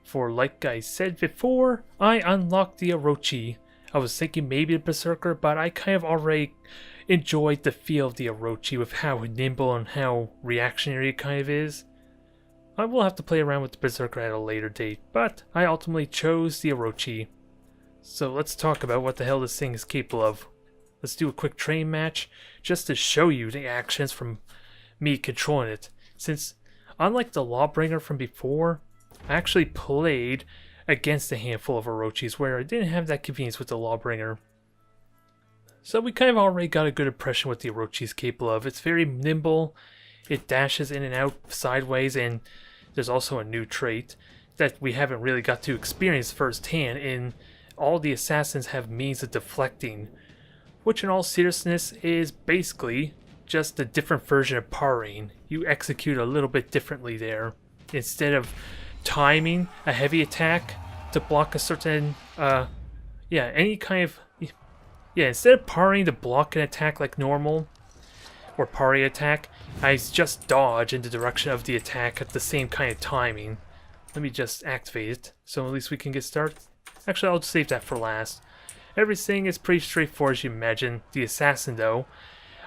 For like I said before, I unlocked the Orochi. I was thinking maybe the Berserker, but I kind of already enjoyed the feel of the Orochi with how nimble and how reactionary it kind of is. I will have to play around with the Berserker at a later date, but I ultimately chose the Orochi. So let's talk about what the hell this thing is capable of. Let's do a quick train match, just to show you the actions from me controlling it. Since, unlike the Lawbringer from before, I actually played against a handful of Orochis where I didn't have that convenience with the Lawbringer. So we kind of already got a good impression what the Orochi is capable of. It's very nimble, it dashes in and out sideways, and there's also a new trait that we haven't really got to experience firsthand in all the assassins have means of deflecting, which in all seriousness is basically just a different version of parrying. You execute a little bit differently there. Instead of timing a heavy attack to block a certain, instead of parrying to block an attack like normal, or parry attack, I just dodge in the direction of the attack at the same kind of timing. Let me just activate it, so at least we can get started. Actually, I'll save that for last. Everything is pretty straightforward as you imagine. The assassin, though,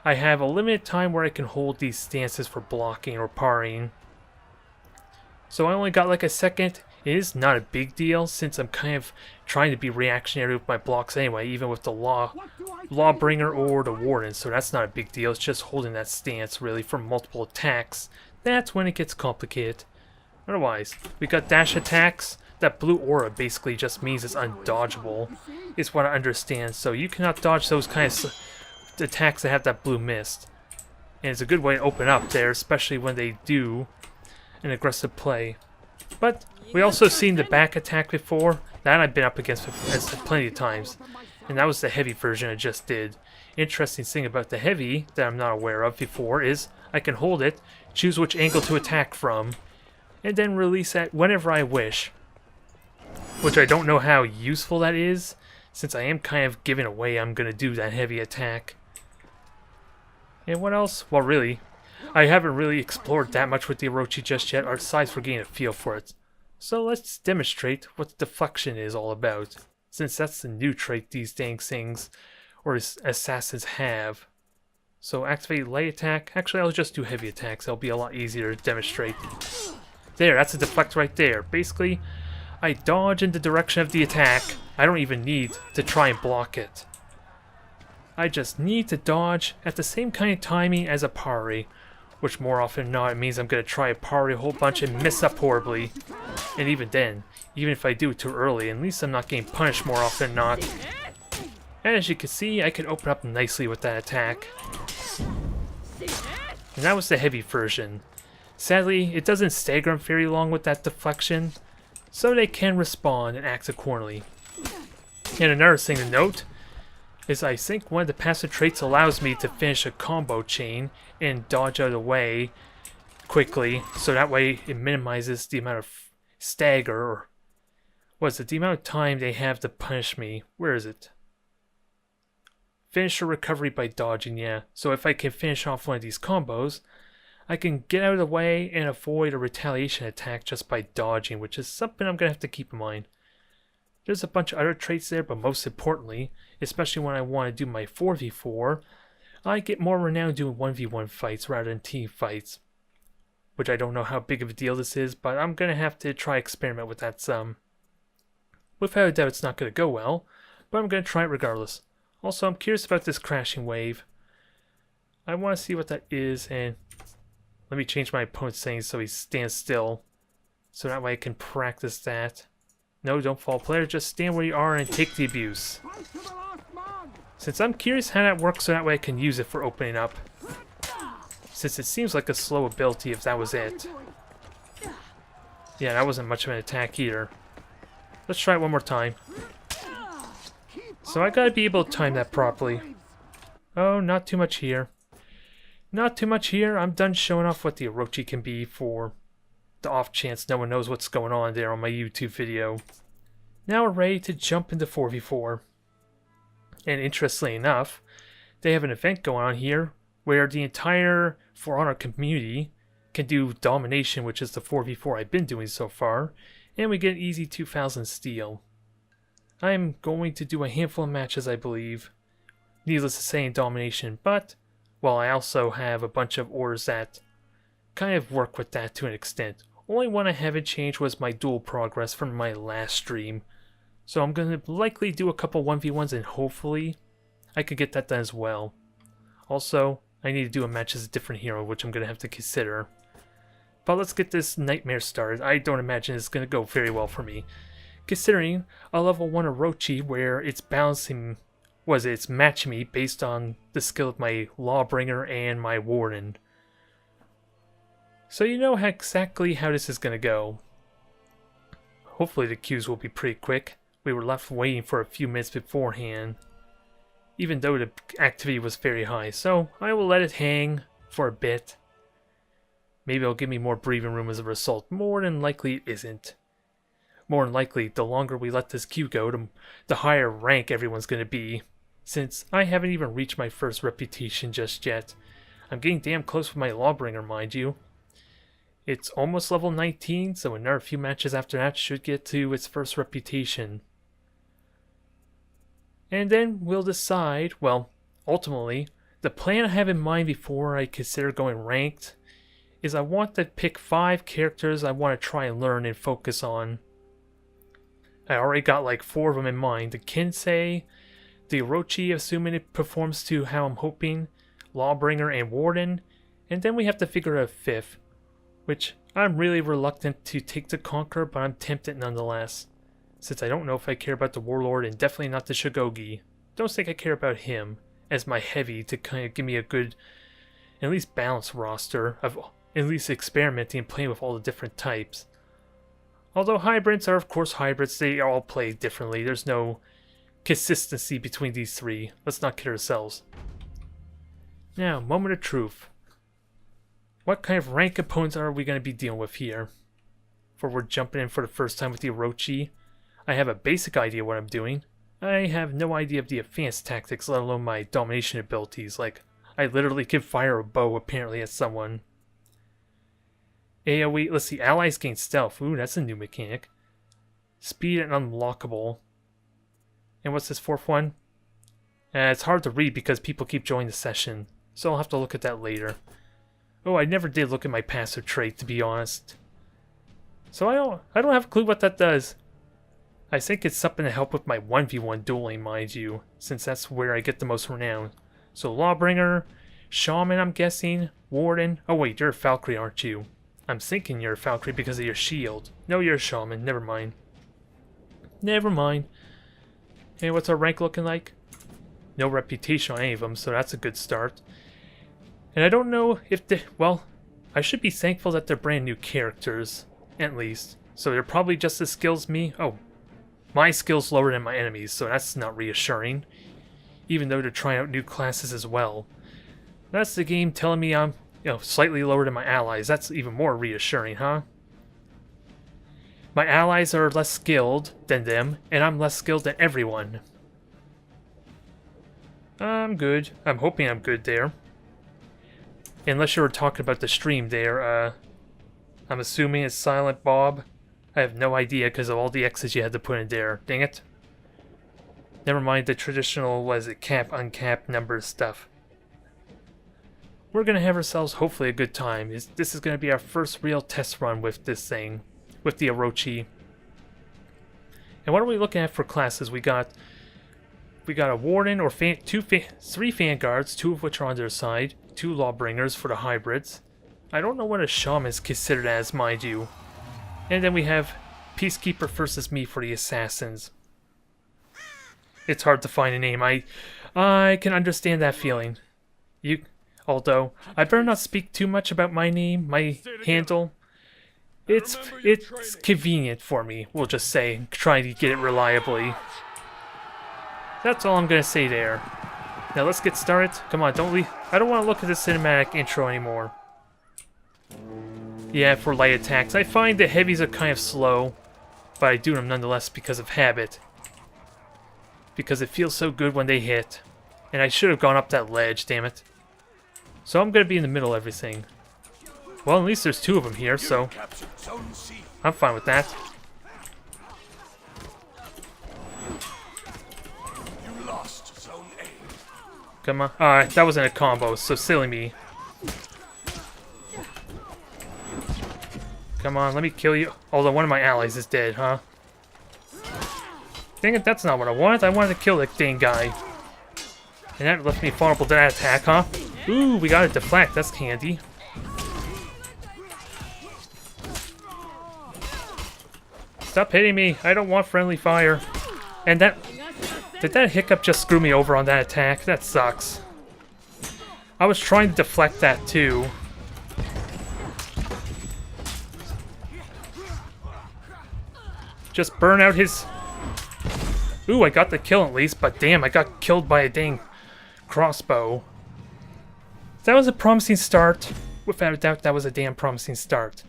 I have a limited time where I can hold these stances for blocking or parrying. So I only got like a second. It is not a big deal since I'm kind of trying to be reactionary with my blocks anyway, even with the Lawbringer or the Warden, so that's not a big deal. It's just holding that stance really for multiple attacks. That's when it gets complicated. Otherwise, we got dash attacks. That blue aura basically just means it's undodgeable, is what I understand. So you cannot dodge those kinds of attacks that have that blue mist. And it's a good way to open up there, especially when they do an aggressive play. But we also seen the back attack before. That I've been up against plenty of times. And that was the heavy version I just did. Interesting thing about the heavy that I'm not aware of before is I can hold it, choose which angle to attack from, and then release it whenever I wish. Which I don't know how useful that is, since I am kind of giving away I'm going to do that heavy attack. And what else? Well, really, I haven't really explored that much with the Orochi just yet, aside for getting a feel for it. So let's demonstrate what the deflection is all about, since that's the new trait these dang things, or assassins have. So activate light attack. Actually, I'll just do heavy attacks. It'll be a lot easier to demonstrate. There, that's a deflect right there. Basically, I dodge in the direction of the attack. I don't even need to try and block it. I just need to dodge at the same kind of timing as a parry, which more often than not it means I'm going to try a parry a whole bunch and miss up horribly. And even then, even if I do it too early, at least I'm not getting punished more often than not. And as you can see, I can open up nicely with that attack. And that was the heavy version. Sadly, it doesn't stagger them very long with that deflection, so they can respond and act accordingly. And another thing to note is I think one of the passive traits allows me to finish a combo chain and dodge out of the way quickly, so that way it minimizes the amount of stagger, or what is it, the amount of time they have to punish me. Where is it? Finish a recovery by dodging, yeah. So if I can finish off one of these combos, I can get out of the way and avoid a retaliation attack just by dodging, which is something I'm going to have to keep in mind. There's a bunch of other traits there, but most importantly, especially when I want to do my 4v4, I get more renowned doing 1v1 fights rather than team fights. Which I don't know how big of a deal this is, but I'm going to have to try experiment with that some. Without a doubt it's not going to go well, but I'm going to try it regardless. Also, I'm curious about this crashing wave. I want to see what that is, and let me change my opponent's settings so he stands still, so that way I can practice that. No, don't fall player, just stand where you are and take the abuse. Since I'm curious how that works, so that way I can use it for opening up. Since it seems like a slow ability if that was it. Yeah, that wasn't much of an attack either. Let's try it one more time. So I gotta be able to time that properly. Oh, not too much here. Not too much here. I'm done showing off what the Orochi can be for the off chance no one knows what's going on there on my YouTube video. Now we're ready to jump into 4v4. And interestingly enough, they have an event going on here where the entire For Honor community can do domination, which is the 4v4 I've been doing so far, and we get an easy 2000 steel. I'm going to do a handful of matches, I believe. Needless to say, in domination, but, well, I also have a bunch of ores that kind of work with that to an extent. Only one I haven't changed was my dual progress from my last stream. So I'm going to likely do a couple 1v1s and hopefully I could get that done as well. Also, I need to do a match as a different hero, which I'm going to have to consider. But let's get this nightmare started. I don't imagine it's going to go very well for me, considering a level 1 Orochi where it's balancing, it's matching me based on the skill of my Lawbringer and my Warden. So you know exactly how this is going to go. Hopefully the queues will be pretty quick. We were left waiting for a few minutes beforehand, even though the activity was very high, so I will let it hang for a bit. Maybe it'll give me more breathing room as a result. More than likely it isn't. More than likely, the longer we let this queue go, the higher rank everyone's going to be, since I haven't even reached my first reputation just yet. I'm getting damn close with my Lawbringer, mind you. It's almost level 19, so another few matches after that should get to its first reputation. And then we'll decide, well, ultimately, the plan I have in mind before I consider going ranked is I want to pick 5 characters I want to try and learn and focus on. I already got like 4 of them in mind. The Kinsei, the Orochi, assuming it performs to how I'm hoping, Lawbringer and Warden, and then we have to figure out a 5th, which I'm really reluctant to take to conquer, but I'm tempted nonetheless, since I don't know if I care about the Warlord and definitely not the Shogogi. Don't think I care about him as my heavy to kind of give me a good, at least balanced roster of at least experimenting and playing with all the different types. Although hybrids are of course hybrids, they all play differently. There's no consistency between these 3. Let's not kid ourselves. Now, moment of truth. What kind of rank opponents are we going to be dealing with here? For we're jumping in for the first time with the Orochi. I have a basic idea what I'm doing. I have no idea of the advanced tactics, let alone my domination abilities. Like, I literally can fire a bow apparently at someone. AoE, let's see, allies gain stealth. Ooh, that's a new mechanic. Speed and unlockable. And what's this 4th one? It's hard to read because people keep joining the session, so I'll have to look at that later. Oh, I never did look at my passive trait, to be honest. So I don't have a clue what that does. I think it's something to help with my 1v1 dueling, mind you, since that's where I get the most renown. So Lawbringer, Shaman I'm guessing, Warden. Oh wait, you're a Valkyrie, aren't you? I'm thinking you're a Valkyrie because of your shield. No, you're a Shaman, never mind. Never mind. Hey, what's our rank looking like? No reputation on any of them, so that's a good start. And I don't know if well, I should be thankful that they're brand new characters, at least. So they're probably just as skilled as me. Oh, my skill's lower than my enemies, so that's not reassuring. Even though they're trying out new classes as well. That's the game telling me I'm, slightly lower than my allies. That's even more reassuring, huh? My allies are less skilled than them, and I'm less skilled than everyone. I'm good. I'm hoping I'm good there. Unless you were talking about the stream there, I'm assuming it's Silent Bob. I have no idea because of all the X's you had to put in there. Dang it. Never mind the traditional, what is it, cap, uncap number stuff. We're going to have ourselves hopefully a good time. This is going to be our first real test run with this thing, with the Orochi. And what are we looking at for classes? We got a Warden or 3 Vanguards, 2 of which are on their side, 2 Lawbringers for the hybrids. I don't know what a Shaman is considered as, mind you. And then we have Peacekeeper versus me for the Assassins. It's hard to find a name. I can understand that feeling. Although, I better not speak too much about my name, my handle. It's convenient for me, we'll just say, trying to get it reliably. That's all I'm gonna say there. Now let's get started. Come on, don't leave. I don't want to look at the cinematic intro anymore. Yeah, for light attacks. I find the heavies are kind of slow, but I do them nonetheless because of habit. Because it feels so good when they hit. And I should have gone up that ledge, damn it. So I'm going to be in the middle of everything. Well, at least there's 2 of them here, so I'm fine with that. Come on. Alright, that wasn't a combo, so silly me. Come on, let me kill you. Although one of my allies is dead, huh? Dang it, that's not what I wanted. I wanted to kill that dang guy. And that left me vulnerable to that attack, huh? Ooh, we got a deflect. That's handy. Stop hitting me. I don't want friendly fire. And that... Did that hiccup just screw me over on that attack? That sucks. I was trying to deflect that too. Just burn out his... Ooh, I got the kill at least, but damn, I got killed by a dang crossbow. That was a promising start. Without a doubt, that was a damn promising start.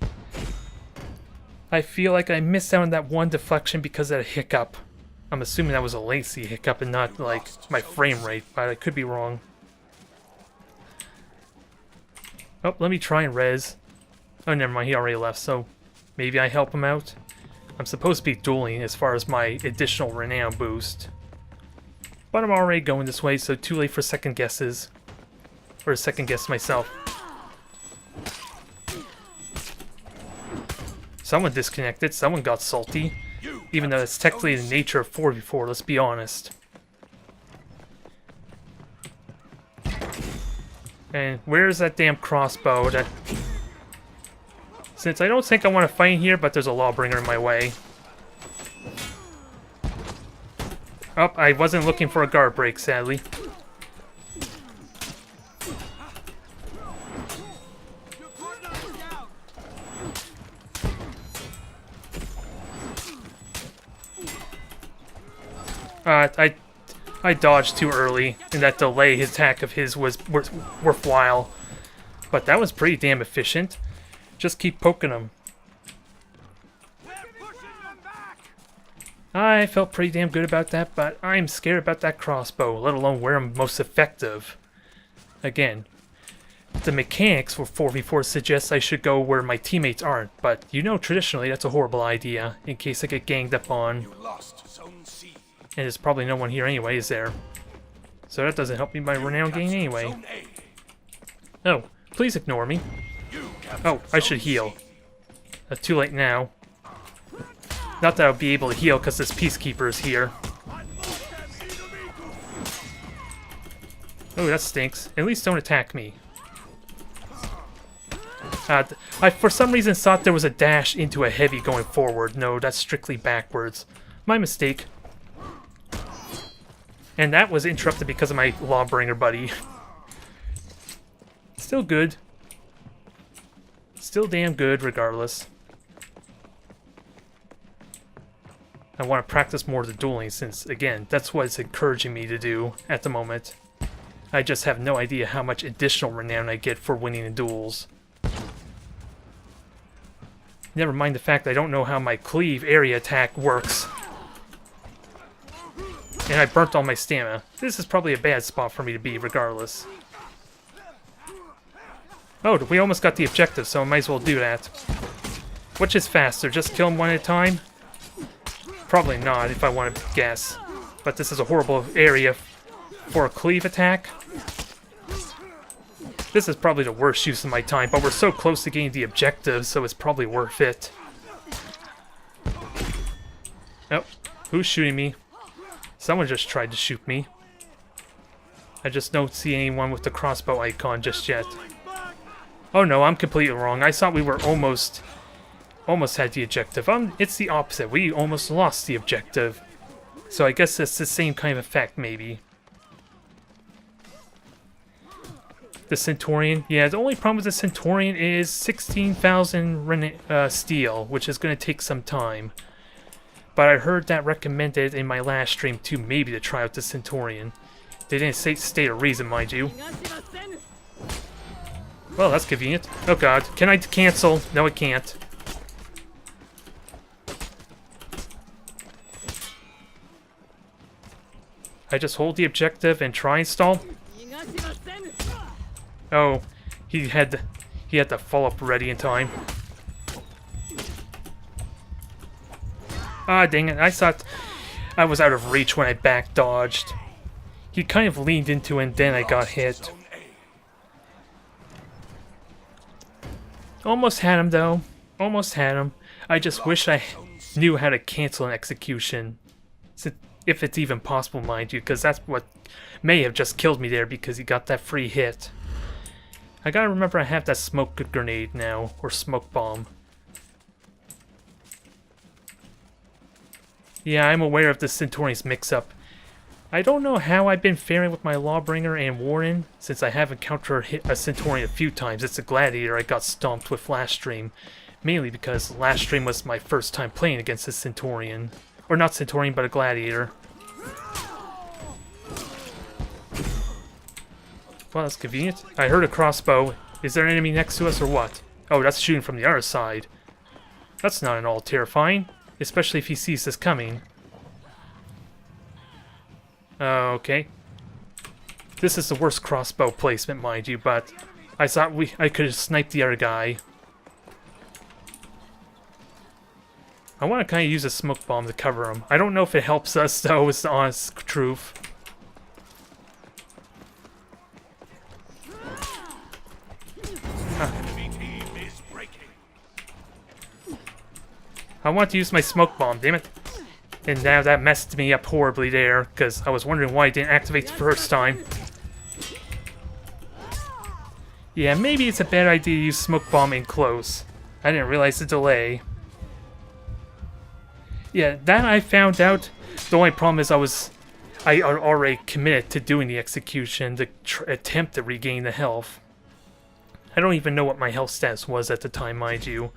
I feel like I missed out on that one deflection because of a hiccup. I'm assuming that was a lacy hiccup and not, like, my frame rate, but I could be wrong. Oh, let me try and res. Oh, never mind, he already left, so maybe I help him out. I'm supposed to be dueling as far as my additional renown boost. But I'm already going this way, so too late for second guesses. Or second guess myself. Someone disconnected, someone got salty. Even though it's technically the nature of 4v4, let's be honest. And where's that damn crossbow? That... Since I don't think I want to fight here, but there's a Lawbringer in my way. Oh, I wasn't looking for a guard break, sadly. I dodged too early, and that delay attack of his was worthwhile. But that was pretty damn efficient. Just keep poking him. I felt pretty damn good about that, but I'm scared about that crossbow, let alone where I'm most effective. Again, the mechanics for 4v4 suggests I should go where my teammates aren't, but you know traditionally that's a horrible idea, in case I get ganged up on. And there's probably no one here anyway, is there? So that doesn't help me by renown gain anyway. Oh, please ignore me. Oh, I should heal. Too late now. Not that I'll be able to heal because this Peacekeeper is here. Oh, that stinks. At least don't attack me. I for some reason thought there was a dash into a heavy going forward. No, that's strictly backwards. My mistake. And that was interrupted because of my Lawbringer buddy. Still good. Still damn good regardless. I want to practice more of the dueling since, again, that's what it's encouraging me to do at the moment. I just have no idea how much additional renown I get for winning in duels. Never mind the fact I don't know how my cleave area attack works. And I burnt all my stamina. This is probably a bad spot for me to be regardless. Oh, we almost got the objective, so I might as well do that. Which is faster, just kill them one at a time? Probably not, if I want to guess. But this is a horrible area for a cleave attack. This is probably the worst use of my time, but we're so close to getting the objective, so it's probably worth it. Oh, who's shooting me? Someone just tried to shoot me. I just don't see anyone with the crossbow icon just yet. Oh no, I'm completely wrong. I thought we were almost had the objective. It's the opposite. We almost lost the objective. So I guess it's the same kind of effect, maybe. The Centaurian. Yeah, the only problem with the Centaurian is 16,000 steel, which is going to take some time. But I heard that recommended in my last stream too, maybe to try out the Centaurian. They didn't state a reason, mind you. Well, that's convenient. Oh god, can I cancel? No, I can't. I just hold the objective and try and stall? Oh, he had the follow-up ready in time. Ah, dang it. I thought I was out of reach when I back dodged. He kind of leaned into it and then I got hit. Almost had him though. Almost had him. I just wish I knew how to cancel an execution. If it's even possible, mind you, because that's what may have just killed me there because he got that free hit. I gotta remember I have that smoke grenade now, or smoke bomb. Yeah, I'm aware of the Centauri's mix-up. I don't know how I've been faring with my Lawbringer and Warden, since I have encountered a Centaurian a few times. It's a Gladiator I got stomped with last stream. Mainly because last stream was my first time playing against a Centaurian. Or not Centaurian, but a Gladiator. Well, that's convenient. I heard a crossbow. Is there an enemy next to us or what? Oh, that's shooting from the other side. That's not at all terrifying. Especially if he sees us coming. Okay. This is the worst crossbow placement, mind you, but I thought I could have sniped the other guy. I want to kind of use a smoke bomb to cover him. I don't know if it helps us, though, is the honest truth. I want to use my smoke bomb, damn it. And now that messed me up horribly there, because I was wondering why it didn't activate the first time. Yeah, maybe it's a bad idea to use smoke bomb in close. I didn't realize the delay. Yeah, that I found out. The only problem is I already committed to doing the execution to attempt to regain the health. I don't even know what my health status was at the time, mind you.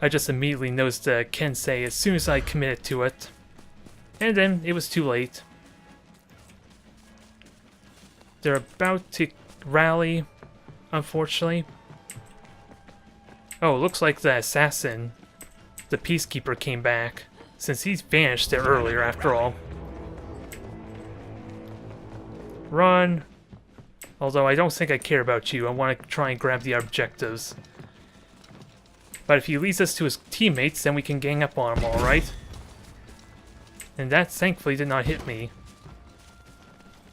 I just immediately noticed the Kensei as soon as I committed to it. And then it was too late. They're about to rally, unfortunately. Oh, it looks like the assassin, the peacekeeper, came back, since he's vanished there earlier after all. Run. Although I don't think I care about you, I want to try and grab the objectives. But if he leads us to his teammates, then we can gang up on him, alright? And that thankfully did not hit me.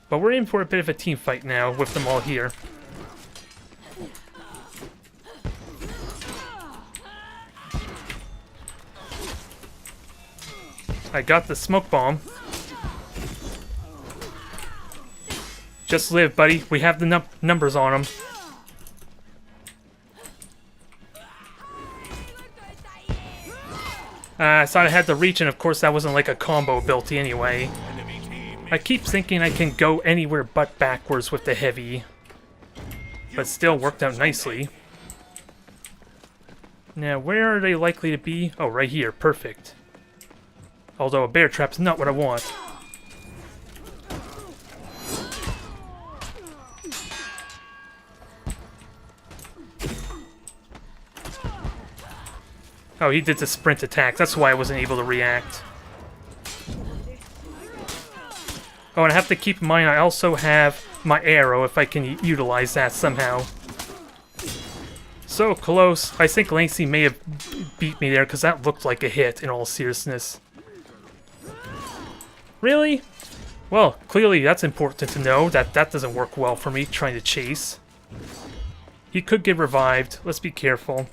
But we're in for a bit of a team fight now, with them all here. I got the smoke bomb. Just live, buddy. We have the numbers on him. I thought I had the reach, and of course that wasn't like a combo ability anyway. I keep thinking I can go anywhere but backwards with the heavy. But still worked out nicely. Now, where are they likely to be? Oh, right here. Perfect. Although a bear trap's not what I want. Oh, he did the sprint attack. That's why I wasn't able to react. Oh, and I have to keep in mind I also have my arrow if I can utilize that somehow. So close. I think Lancey may have beat me there because that looked like a hit in all seriousness. Really? Well, clearly that's important to know that that doesn't work well for me trying to chase. He could get revived. Let's be careful.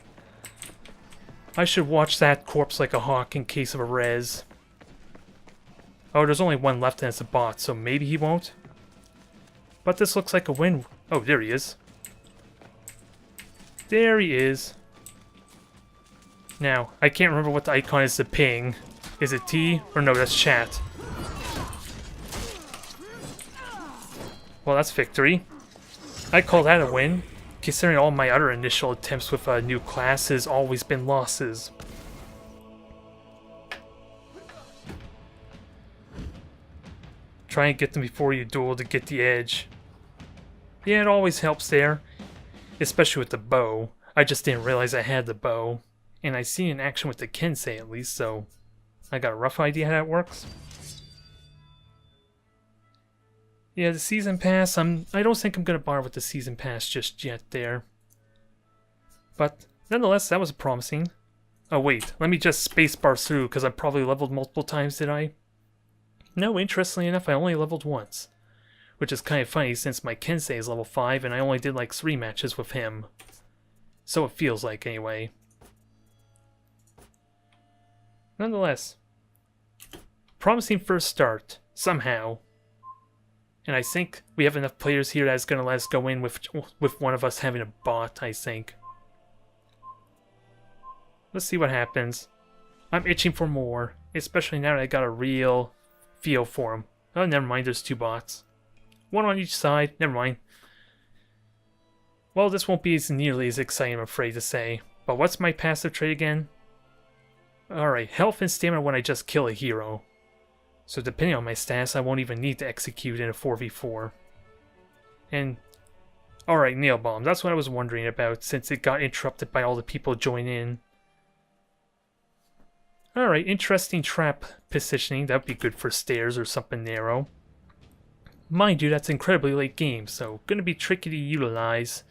I should watch that corpse like a hawk in case of a res. Oh, there's only one left and it's a bot, so maybe he won't. But this looks like a win. Oh, there he is. There he is. Now, I can't remember what the icon is to ping. Is it T? Or no, that's chat. Well, that's victory. I call that a win. Considering all my other initial attempts with a new class has always been losses. Try and get them before you duel to get the edge. Yeah, it always helps there. Especially with the bow. I just didn't realize I had the bow. And I see in action with the Kensei at least, so I got a rough idea how that works. Yeah, the Season Pass, I don't think I'm going to bother with the Season Pass just yet there. But, nonetheless, that was promising. Oh wait, let me just spacebar through, because I probably leveled multiple times, did I? No, interestingly enough, I only leveled once. which is kind of funny since my Kensei is level 5 and I only did like 3 matches with him. So it feels like, anyway. Nonetheless, promising first start, somehow. And I think we have enough players here that's going to let us go in with one of us having a bot, I think. Let's see what happens. I'm itching for more, especially now that I got a real feel for him. Oh, never mind, there's 2 bots. One on each side, never mind. Well, this won't be nearly as exciting, I'm afraid to say. But what's my passive trait again? Alright, health and stamina when I just kill a hero. So depending on my stats, I won't even need to execute in a 4v4. And, alright, nail bomb. That's what I was wondering about, since it got interrupted by all the people joining in. Alright, interesting trap positioning. That would be good for stairs or something narrow. Mind you, that's incredibly late game, so gonna be tricky to utilize.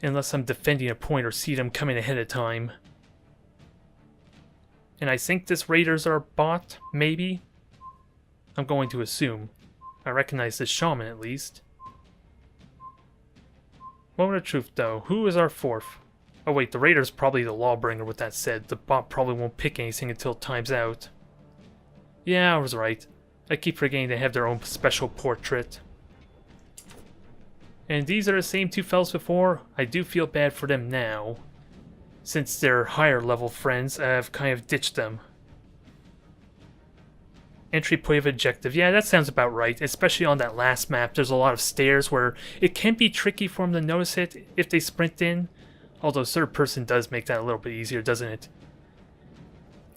Unless I'm defending a point or see them coming ahead of time. And I think this Raiders are bot, maybe? I'm going to assume. I recognize this shaman at least. Moment of truth though, who is our 4th? Oh wait, the Raider's probably the Lawbringer with that said. The bot probably won't pick anything until time's out. Yeah, I was right. I keep forgetting they have their own special portrait. And these are the same 2 fellas before. I do feel bad for them now, since their higher level friends have kind of ditched them. Entry point of objective. Yeah, that sounds about right. Especially on that last map, there's a lot of stairs where it can be tricky for them to notice it if they sprint in. Although third person does make that a little bit easier, doesn't it?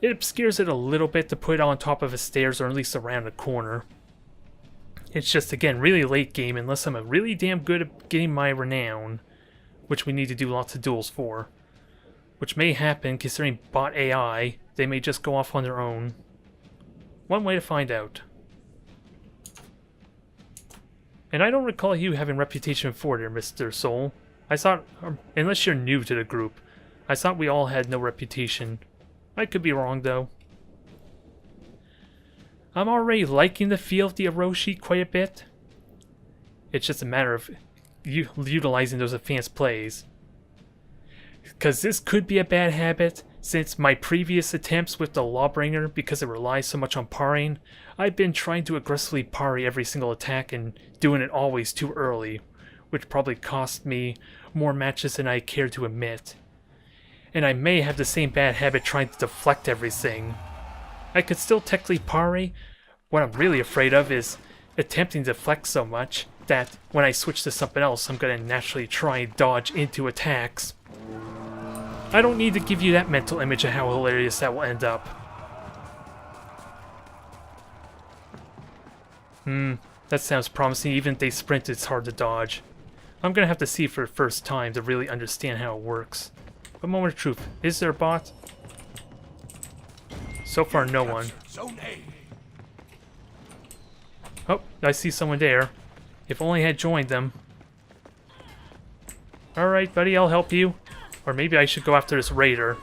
It obscures it a little bit to put it on top of the stairs or at least around a corner. It's just, again, really late game unless I'm really damn good at getting my renown, which we need to do lots of duels for. Which may happen considering bot AI, they may just go off on their own. One way to find out. And I don't recall you having reputation before there, Mr. Soul. I thought, unless you're new to the group, I thought we all had no reputation. I could be wrong though. I'm already liking the feel of the Orochi quite a bit. It's just a matter of utilizing those advanced plays. Because this could be a bad habit, since my previous attempts with the Lawbringer, because it relies so much on parrying, I've been trying to aggressively parry every single attack and doing it always too early, which probably cost me more matches than I care to admit. And I may have the same bad habit trying to deflect everything. I could still technically parry. What I'm really afraid of is attempting to deflect so much that when I switch to something else, I'm going to naturally try and dodge into attacks. I don't need to give you that mental image of how hilarious that will end up. That sounds promising. Even if they sprint, it's hard to dodge. I'm going to have to see for the first time to really understand how it works. But moment of truth, is there a bot? So far, no one. Oh, I see someone there. If only I had joined them. Alright, buddy, I'll help you. Or maybe I should go after this raider.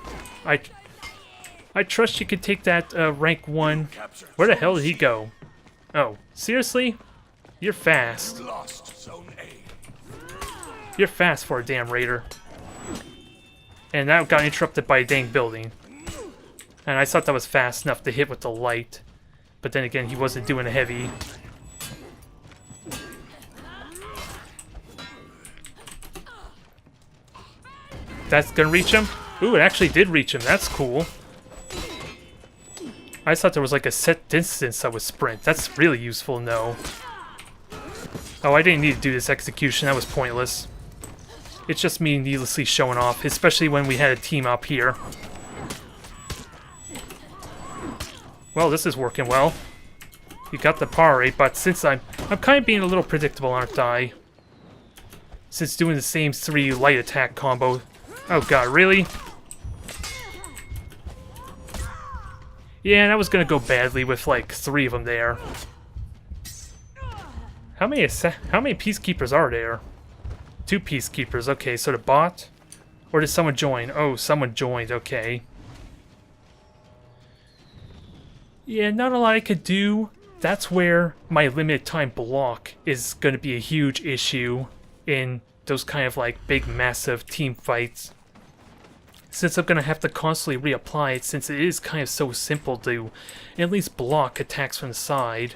I trust you could take that rank 1. Where the hell did he go? Oh, seriously? You're fast. You're fast for a damn raider. And that got interrupted by a dang building. And I thought that was fast enough to hit with the light. But then again, he wasn't doing a heavy. That's gonna reach him? Ooh, it actually did reach him. That's cool. I thought there was like a set distance I would sprint. That's really useful to know. Oh, I didn't need to do this execution. That was pointless. It's just me needlessly showing off, especially when we had a team up here. Well, this is working well. You got the parry, but since I'm kind of being a little predictable, aren't I? Since doing the same 3 light attack combo. Oh god, really? Yeah, that was gonna go badly with like 3 of them there. How many peacekeepers are there? 2 peacekeepers, okay, so the bot? Or did someone join? Oh, someone joined, okay. Yeah, not a lot I could do. that's where my limited time block is going to be a huge issue in those kind of like big massive team fights. Since I'm going to have to constantly reapply it, since it is kind of so simple to at least block attacks from the side.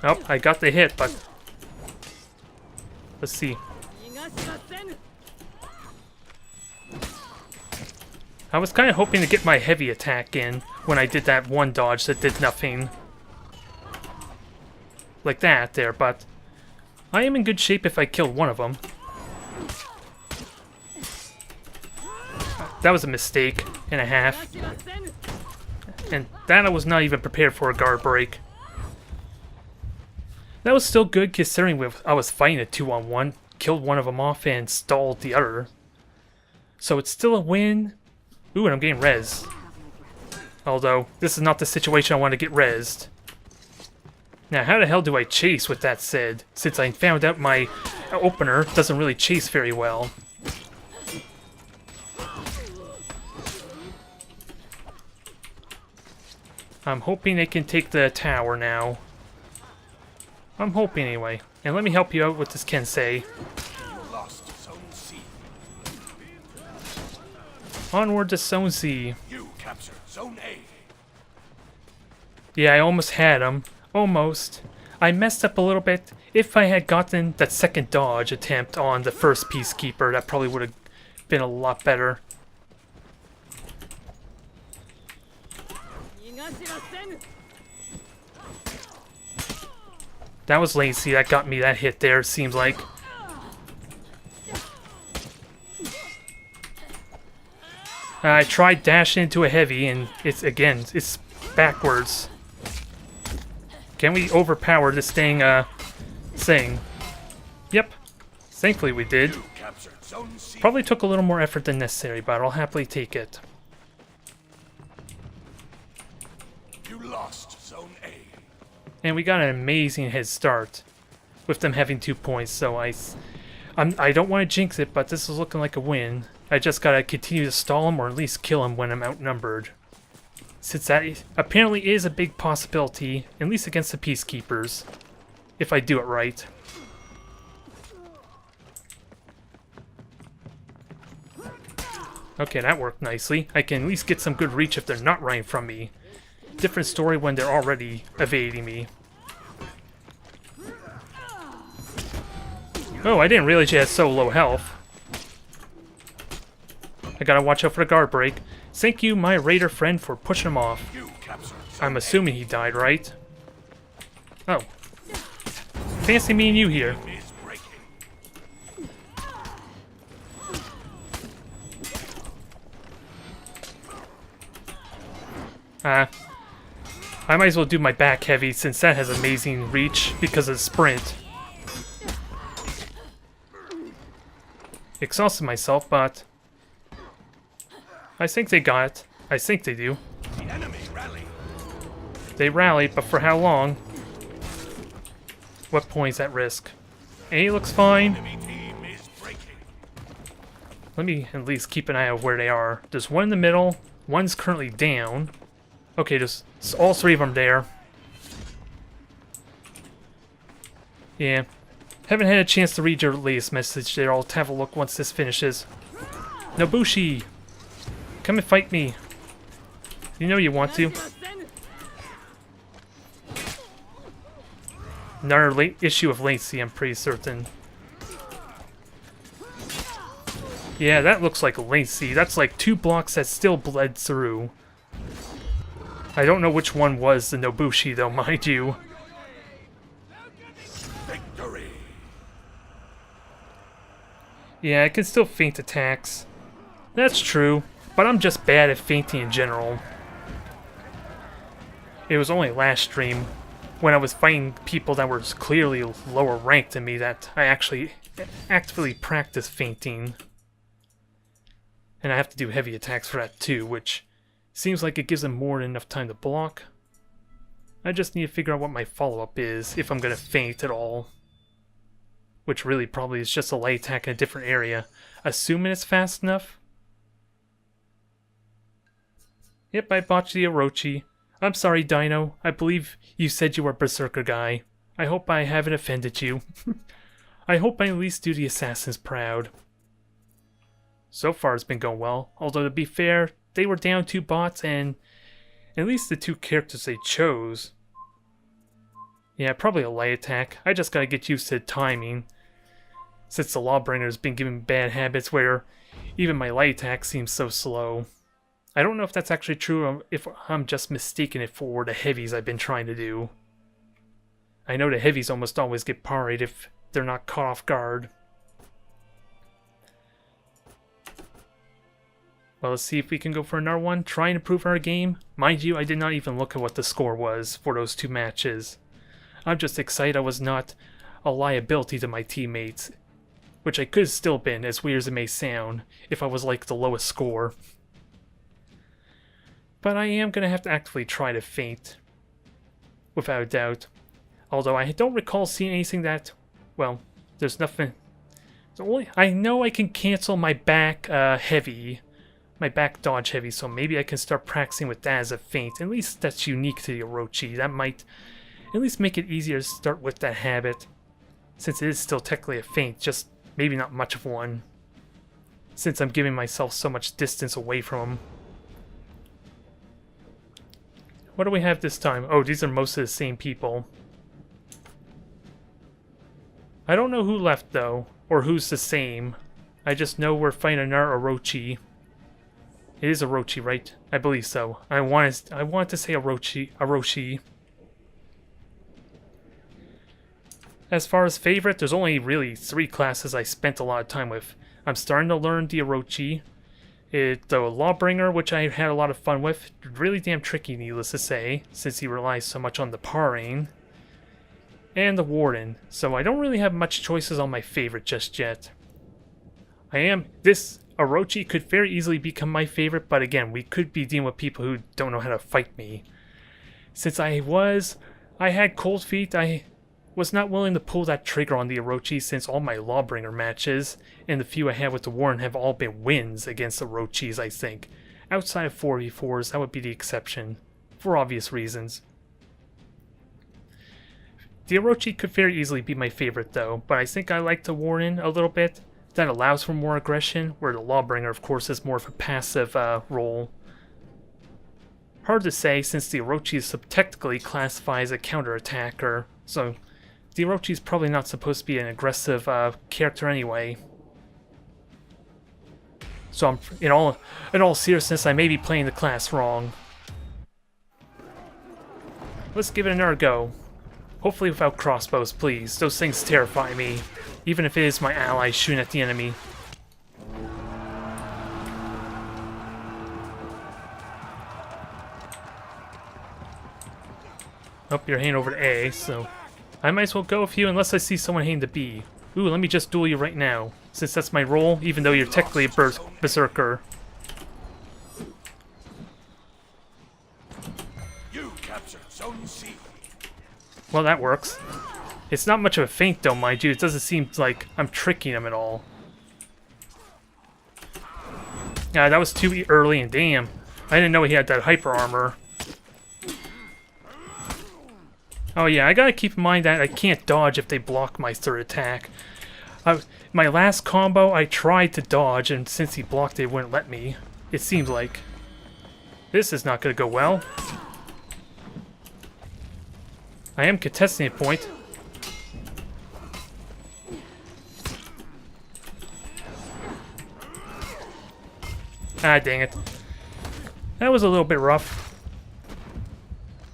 Oh, I got the hit, but let's see. I was kind of hoping to get my heavy attack in when I did that one dodge that did nothing. Like that there, but I am in good shape if I kill one of them. That was a mistake and a half. And that I was not even prepared for a guard break. That was still good considering I was fighting a 2-on-1, killed one of them off and stalled the other. So it's still a win. Ooh, and I'm getting rezzed. Although, this is not the situation I want to get rezzed. Now, how the hell do I chase with that said, since I found out my opener doesn't really chase very well? I'm hoping they can take the tower now. I'm hoping anyway. And let me help you out with this Kensei. Onward to Zone Z. You captured Zone A. Yeah, I almost had him. Almost. I messed up a little bit. If I had gotten that second dodge attempt on the first Peacekeeper, that probably would have been a lot better. That was lazy. That got me that hit there, it seems like. I tried dashing into a heavy, and it's backwards. Can we overpower this thing, thing? Yep. Thankfully we did. Probably took a little more effort than necessary, but I'll happily take it. You lost Zone A. And we got an amazing head start with them having 2 points, so I don't want to jinx it, but this is looking like a win. I just gotta continue to stall him or at least kill him when I'm outnumbered. Since that apparently is a big possibility, at least against the Peacekeepers, if I do it right. Okay, that worked nicely. I can at least get some good reach if they're not running from me. Different story when they're already evading me. Oh, I didn't realize he had so low health. I gotta watch out for the guard break. Thank you, my raider friend, for pushing him off. I'm assuming he died, right? Oh. Fancy me and you here. I might as well do my back heavy since that has amazing reach because of sprint. Exhausted myself, but I think they got it. I think they do. The enemy rallied. They rallied, but for how long? What point's at risk? A looks fine. Enemy team is breaking. Let me at least keep an eye out where they are. There's one in the middle. One's currently down. Okay, there's all three of them there. Yeah. Haven't had a chance to read your latest message there. I'll have a look once this finishes. Nobushi! Come and fight me. You know you want to. Another late issue of latency, I'm pretty certain. Yeah, that looks like latency. That's like 2 blocks that still bled through. I don't know which one was the Nobushi, though, mind you. Victory. Yeah, I can still feint attacks. That's true, but I'm just bad at feinting in general. It was only last stream, when I was fighting people that were clearly lower ranked than me, that I actually actively practiced feinting. And I have to do heavy attacks for that too, which seems like it gives them more than enough time to block. I just need to figure out what my follow-up is, if I'm going to feint at all. Which really probably is just a light attack in a different area, assuming it's fast enough. Yep, I botched the Orochi. I'm sorry, Dino. I believe you said you were a Berserker guy. I hope I haven't offended you. I hope I at least do the assassins proud. So far it's been going well, although to be fair, they were down 2 bots and at least the 2 characters they chose. Yeah, probably a light attack. I just gotta get used to timing. Since the Lawbringer's been giving bad habits where even my light attack seems so slow. I don't know if that's actually true or if I'm just mistaking it for the heavies I've been trying to do. I know the heavies almost always get parried if they're not caught off guard. Well, let's see if we can go for another one. Try and improve our game. Mind you, I did not even look at what the score was for those 2 matches. I'm just excited I was not a liability to my teammates. Which I could have still been, as weird as it may sound, if I was like the lowest score. But I am going to have to actively try to feint. Without a doubt. Although I don't recall seeing anything that... Well, there's nothing... I know I can cancel my back heavy. My back dodge heavy, so maybe I can start practicing with that as a feint. At least that's unique to the Orochi. That might at least make it easier to start with that habit. Since it is still technically a feint, just maybe not much of one. Since I'm giving myself so much distance away from him. What do we have this time? Oh, these are most of the same people. I don't know who left though, or who's the same. I just know we're fighting another Orochi. It is Orochi, right? I believe so. I want to say Orochi. As far as favorite, there's only really 3 classes I spent a lot of time with. I'm starting to learn the Orochi. The Lawbringer, which I had a lot of fun with, really damn tricky, needless to say, since he relies so much on the parrying. And the Warden, so I don't really have much choices on my favorite just yet. This Orochi could very easily become my favorite, but again, we could be dealing with people who don't know how to fight me. Since I had cold feet, I was not willing to pull that trigger on the Orochi since all my Lawbringer matches, and the few I had with the Warden have all been wins against Orochis, I think. Outside of 4v4s, that would be the exception, for obvious reasons. The Orochi could very easily be my favorite though, but I think I like the Warden a little bit. That allows for more aggression, where the Lawbringer of course is more of a passive role. Hard to say since the Orochi is technically classified as a counterattacker, so the Orochi is probably not supposed to be an aggressive character anyway. So in all seriousness, I may be playing the class wrong. Let's give it another go. Hopefully without crossbows, please. Those things terrify me, even if it is my allies shooting at the enemy. Oh, you're heading over to A, so I might as well go with you unless I see someone heading to B. Ooh, let me just duel you right now, since that's my role, even though you're technically a Berserker. You captured Zone C. Well, that works. It's not much of a feint though, mind you. It doesn't seem like I'm tricking him at all. Yeah, that was too early, and damn. I didn't know he had that hyper armor. Oh yeah, I gotta keep in mind that I can't dodge if they block my third attack. My last combo, I tried to dodge, and since he blocked it, wouldn't let me. It seems like. This is not gonna go well. I am contesting a point. Ah, dang it. That was a little bit rough.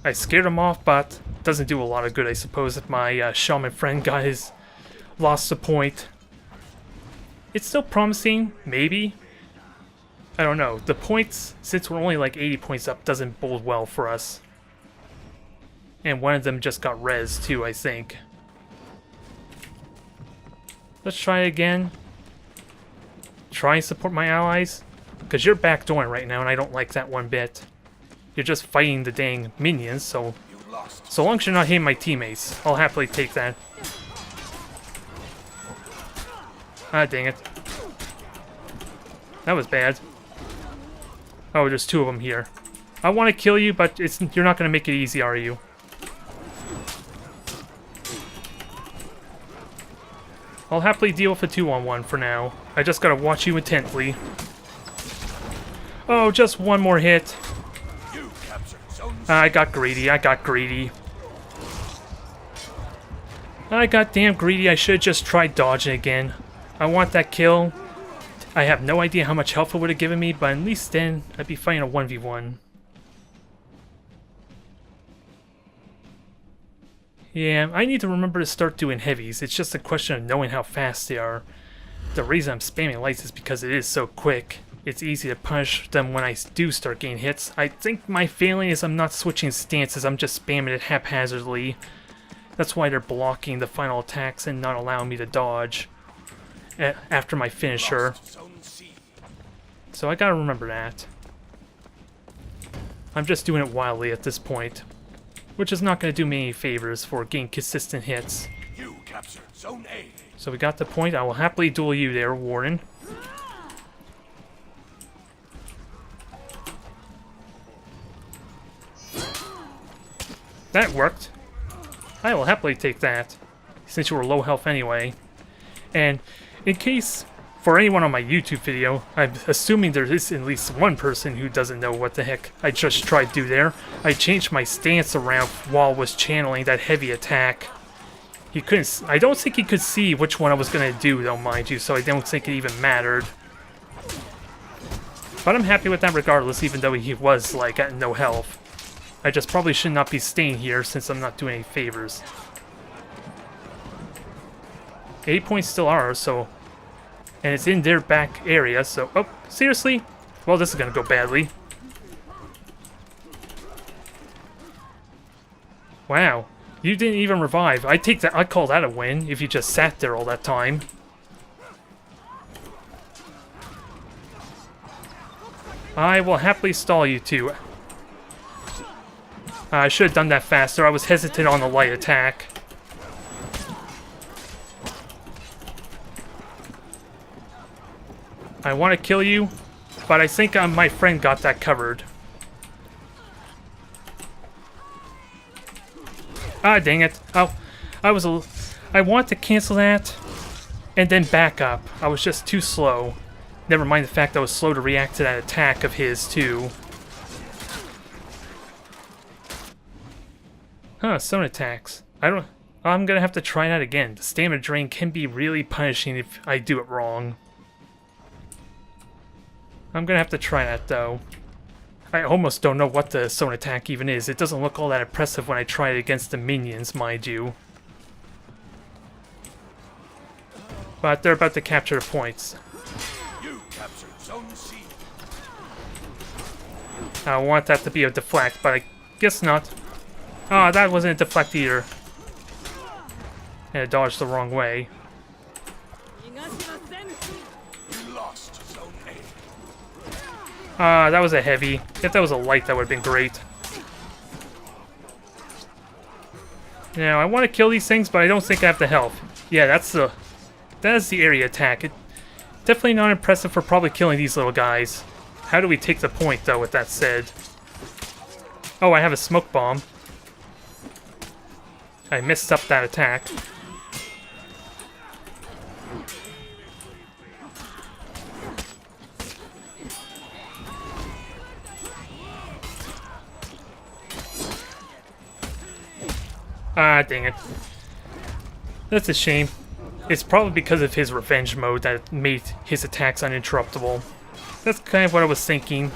I scared him off, but doesn't do a lot of good, I suppose, if my shaman friend guys lost a point. It's still promising, maybe. I don't know. The points, since we're only like 80 points up, doesn't bode well for us. And one of them just got rezzed too, I think. Let's try it again. Try and support my allies. Because you're backdooring right now, and I don't like that one bit. You're just fighting the dang minions, so long as you're not hitting my teammates, I'll happily take that. Ah, dang it. That was bad. Oh, there's 2 of them here. I want to kill you, but you're not going to make it easy, are you? I'll happily deal with a 2-on-1 for now. I just gotta watch you intently. Oh, just one more hit. You captured Zone C. I got greedy, I got greedy. I got damn greedy, I should've just tried dodging again. I want that kill. I have no idea how much health it would've given me, but at least then I'd be fighting a 1v1. Yeah, I need to remember to start doing heavies. It's just a question of knowing how fast they are. The reason I'm spamming lights is because it is so quick. It's easy to punish them when I do start getting hits. I think my failing is I'm not switching stances, I'm just spamming it haphazardly. That's why they're blocking the final attacks and not allowing me to dodge after my finisher. Zone C. So I gotta remember that. I'm just doing it wildly at this point, which is not going to do me any favors for getting consistent hits. You captured Zone A. So we got the point. I will happily duel you there, Warden. That worked. I will happily take that, since you were low health anyway. And in case, for anyone on my YouTube video, I'm assuming there is at least one person who doesn't know what the heck I just tried to do there. I changed my stance around while I was channeling that heavy attack. He couldn't. I don't think he could see which one I was going to do, though, mind you, so I don't think it even mattered. But I'm happy with that regardless, even though he was, like, at no health. I just probably should not be staying here since I'm not doing any favors. 8 points still are, so... And it's in their back area, so... Oh, seriously? Well, this is gonna go badly. Wow. You didn't even revive. I take that. I call that a win, if you just sat there all that time. I will happily stall you two. I should have done that faster. I was hesitant on the light attack. I want to kill you, but I think my friend got that covered. Ah, dang it. Oh, I want to cancel that and then back up. I was just too slow. Never mind the fact I was slow to react to that attack of his, too. Huh, some attacks. I'm gonna have to try that again. The stamina drain can be really punishing if I do it wrong. I'm gonna have to try that, though. I almost don't know what the zone attack even is. It doesn't look all that impressive when I try it against the minions, mind you. But they're about to capture the points. You captured Zone C. I want that to be a deflect, but I guess not. Ah, that wasn't a deflect either. And it dodged the wrong way. You lost Zone A. Ah, that was a heavy. If that was a light, that would have been great. Now, I want to kill these things, but I don't think I have the health. Yeah, that is the area attack. Definitely not impressive for probably killing these little guys. How do we take the point, though, with that said? Oh, I have a smoke bomb. I messed up that attack. Ah, dang it. That's a shame. It's probably because of his revenge mode that made his attacks uninterruptible. That's kind of what I was thinking.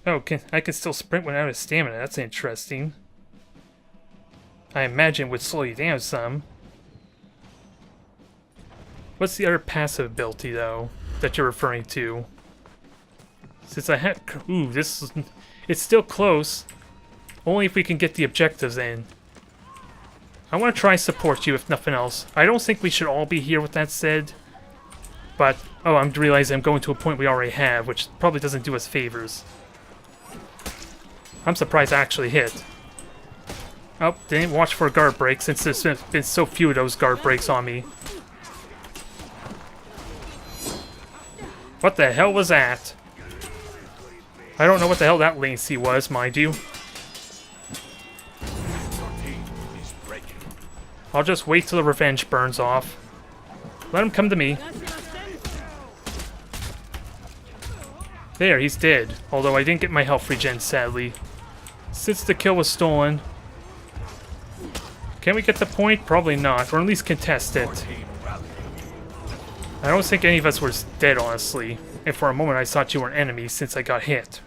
Oh, I can still sprint without his stamina. That's interesting. I imagine it would slow you down some. What's the other passive ability, though, that you're referring to? Since I had... Ooh, it's still close. Only if we can get the objectives in. I want to try and support you, if nothing else. I don't think we should all be here with that said. But, oh, I'm realizing I'm going to a point we already have, which probably doesn't do us favors. I'm surprised I actually hit. Oh, didn't watch for a guard break since there's been so few of those guard breaks on me. What the hell was that? I don't know what the hell that latency was, mind you. Your team is breaking. I'll just wait till the revenge burns off. Let him come to me. There, he's dead. Although I didn't get my health regen, sadly. Since the kill was stolen. Can we get the point? Probably not. Or at least contest it. Team rally. I don't think any of us were dead, honestly. And for a moment I thought you were an enemy since I got hit.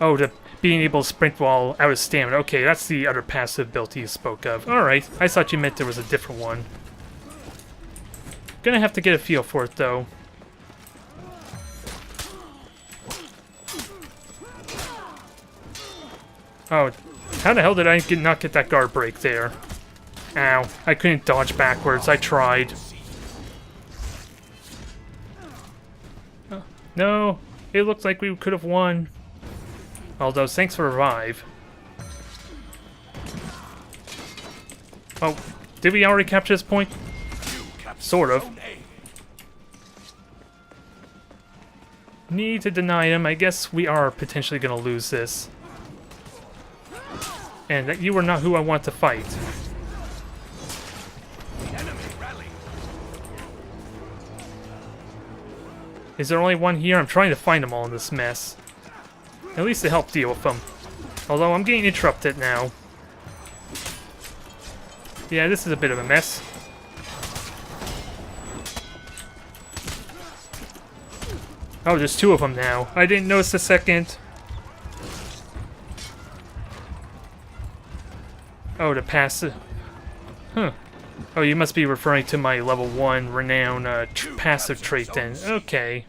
Oh, the being able to sprint while out of stamina. Okay, that's the other passive ability you spoke of. Alright, I thought you meant there was a different one. Gonna have to get a feel for it, though. Oh, how the hell did I not get that guard break there? Ow, I couldn't dodge backwards. I tried. No, it looked like we could have won. Although, thanks for revive. Oh, did we already capture this point? Sort of. Need to deny him. I guess we are potentially going to lose this. And that you are not who I want to fight. Enemy rally. Is there only one here? I'm trying to find them all in this mess. At least to help deal with them. Although I'm getting interrupted now. Yeah, this is a bit of a mess. Oh, there's two of them now. I didn't notice the second. Oh, to pass it. Huh. Oh, you must be referring to my level 1 renown passive trait then. Okay.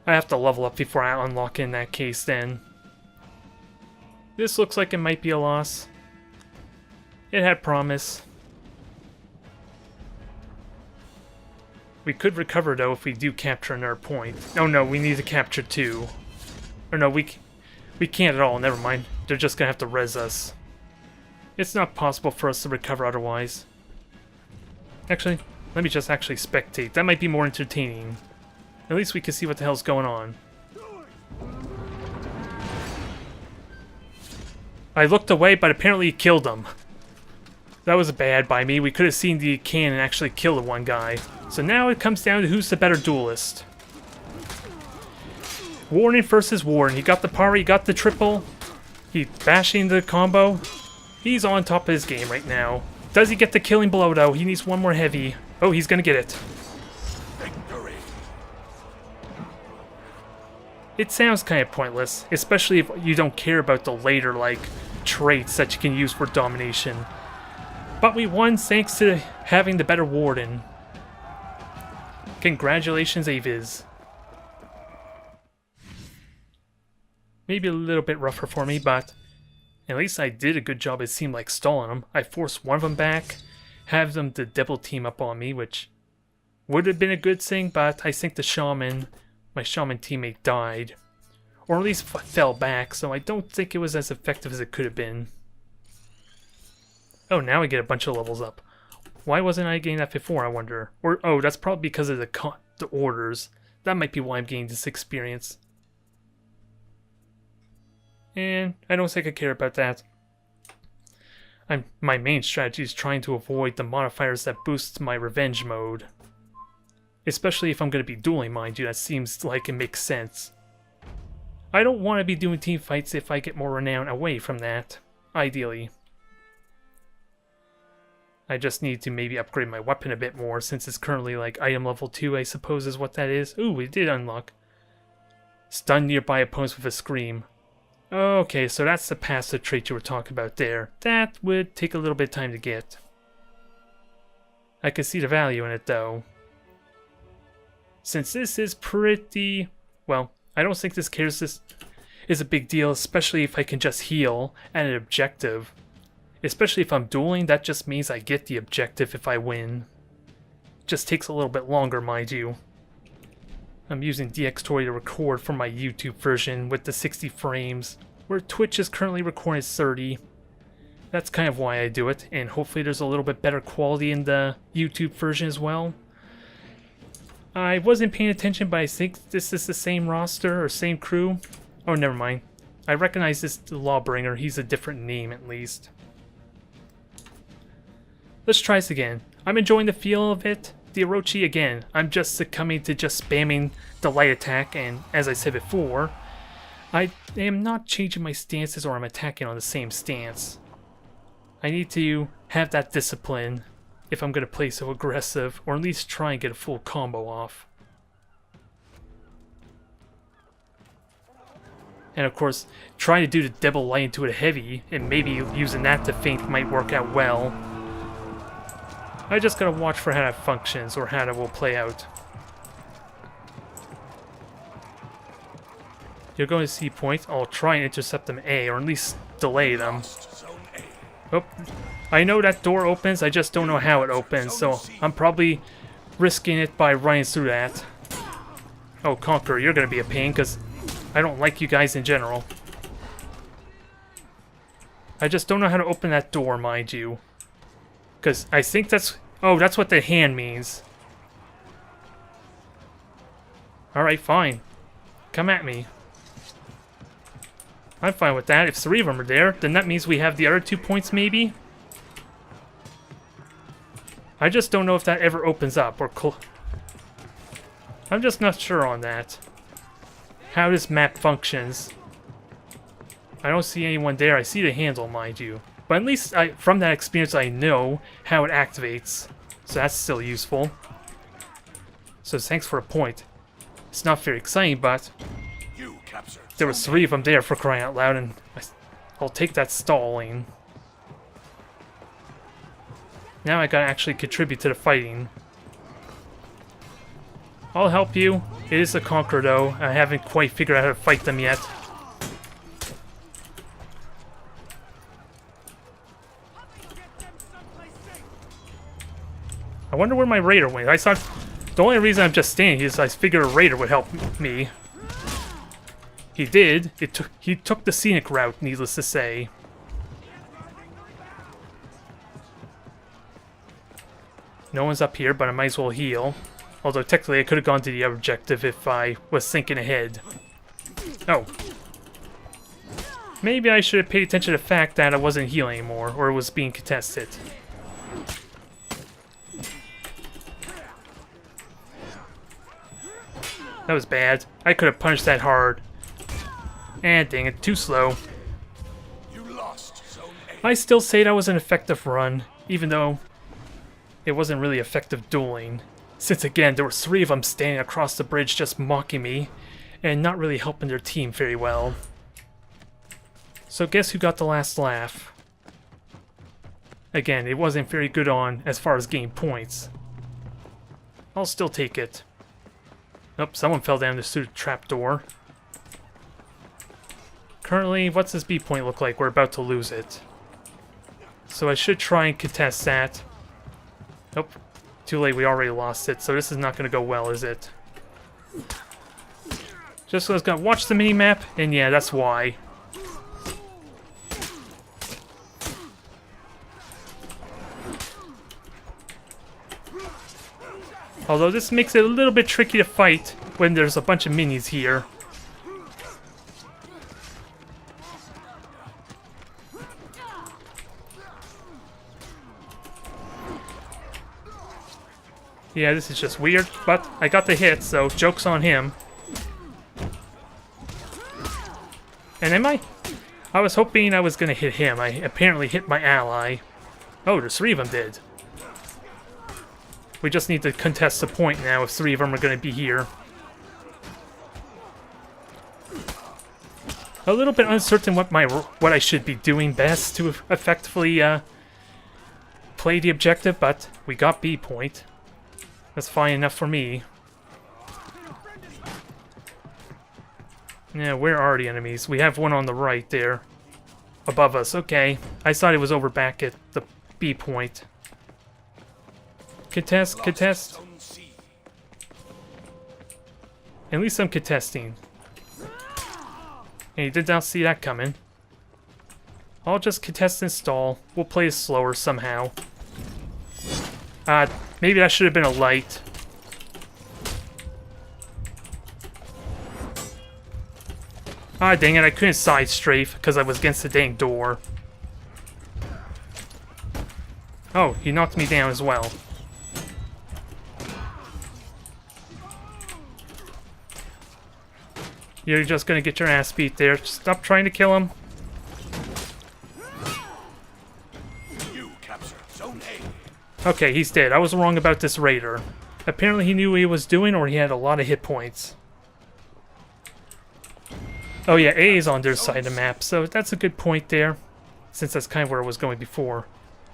I have to level up before I unlock in that case then. This looks like it might be a loss. It had promise. We could recover though if we do capture another point. Oh no, we need to capture 2. Or no, we can't at all, never mind. They're just gonna have to res us. It's not possible for us to recover otherwise. Actually, let me just actually spectate. That might be more entertaining. At least we can see what the hell's going on. I looked away, but apparently it killed him. That was bad by me. We could have seen the cannon actually kill the one guy. So now it comes down to who's the better duelist. Warren versus Warren. He got the parry, he got the triple. He's bashing the combo. He's on top of his game right now. Does he get the killing blow though? He needs one more heavy. Oh, he's gonna get it. Victory. It sounds kind of pointless, especially if you don't care about the later, like, traits that you can use for domination. But we won thanks to having the better Warden. Congratulations, Aviz. Maybe a little bit rougher for me, but at least I did a good job, it seemed like, stalling them. I forced one of them back, have them to double team up on me, which would have been a good thing, but I think the shaman, my shaman teammate, died. Or at least fell back, so I don't think it was as effective as it could have been. Oh, now I get a bunch of levels up. Why wasn't I getting that before, I wonder? Or, oh, that's probably because of the orders. That might be why I'm getting this experience. And I don't think I care about that. My main strategy is trying to avoid the modifiers that boost my revenge mode. Especially if I'm going to be dueling, mind you, that seems like it makes sense. I don't want to be doing team fights if I get more renown away from that, ideally. I just need to maybe upgrade my weapon a bit more since it's currently like item level 2, I suppose is what that is. Ooh, we did unlock. Stun nearby opponents with a scream. Okay, so that's the passive trait you were talking about there. That would take a little bit of time to get. I can see the value in it though. Since this is pretty... well, I don't think this is a big deal, especially if I can just heal at an objective. Especially if I'm dueling, that just means I get the objective if I win. Just takes a little bit longer, mind you. I'm using DxTory to record for my YouTube version with the 60 frames, where Twitch is currently recording 30. That's kind of why I do it, and hopefully there's a little bit better quality in the YouTube version as well. I wasn't paying attention, but I think this is the same roster or same crew. Oh, never mind. I recognize this Lawbringer. He's a different name, at least. Let's try this again. I'm enjoying the feel of it. The Orochi again. I'm just succumbing to just spamming the light attack, and as I said before, I am not changing my stances or I'm attacking on the same stance. I need to have that discipline if I'm going to play so aggressive, or at least try and get a full combo off. And of course, trying to do the double light into a heavy, and maybe using that to feint might work out well. I just gotta watch for how that functions, or how that will play out. You're going to see points. I'll try and intercept them A, or at least delay them. Oh, I know that door opens, I just don't know how it opens, so I'm probably risking it by running through that. Oh, Conqueror, you're gonna be a pain, because I don't like you guys in general. I just don't know how to open that door, mind you. Because I think that's... Oh, that's what the hand means. Alright, fine. Come at me. I'm fine with that. If 3 of them are there, then that means we have the other 2 points, maybe? I just don't know if that ever opens up, or... I'm just not sure on that. How this map functions. I don't see anyone there. I see the handle, mind you. But at least from that experience, I know how it activates. So that's still useful. So thanks for a point. It's not very exciting, but... There was 3 of them there, for crying out loud, and I'll take that stalling. Now I gotta actually contribute to the fighting. I'll help you. It is a Conqueror, though. I haven't quite figured out how to fight them yet. I wonder where my Raider went. I thought the only reason I'm just standing here is I figured a Raider would help me. He did. He took the scenic route, needless to say. No one's up here, but I might as well heal. Although technically I could have gone to the objective if I was thinking ahead. Oh. Maybe I should have paid attention to the fact that I wasn't healing anymore, or it was being contested. That was bad. I could have punched that hard. And dang it, too slow. I still say that was an effective run, even though it wasn't really effective dueling. Since again, there were 3 of them standing across the bridge just mocking me, and not really helping their team very well. So guess who got the last laugh? Again, it wasn't very good on as far as game points. I'll still take it. Oh, someone fell down the trapdoor. Currently, what's this B point look like? We're about to lose it. So I should try and contest that. Nope. Too late, we already lost it, so this is not going to go well, is it? Just so I was going to watch the mini-map, and yeah, that's why. Although this makes it a little bit tricky to fight when there's a bunch of minis here. Yeah, this is just weird, but I got the hit, so joke's on him. And am I? I was hoping I was going to hit him. I apparently hit my ally. Oh, there's 3 of them did. We just need to contest the point now if 3 of them are going to be here. A little bit uncertain what I should be doing best to effectively play the objective, but we got B point. That's fine enough for me. Yeah, where are the enemies? We have one on the right there. Above us, okay. I thought it was over back at the B point. Contest, contest. At least I'm contesting. And you did not see that coming. I'll just contest and stall. We'll play it slower somehow. Maybe that should have been a light. Ah, dang it, I couldn't side strafe because I was against the dang door. Oh, he knocked me down as well. You're just gonna get your ass beat there. Stop trying to kill him. You capture Zone A. Okay, he's dead. I was wrong about this raider. Apparently he knew what he was doing, or he had a lot of hit points. Oh yeah, A is on their side of the map, so that's a good point there, since that's kind of where I was going before.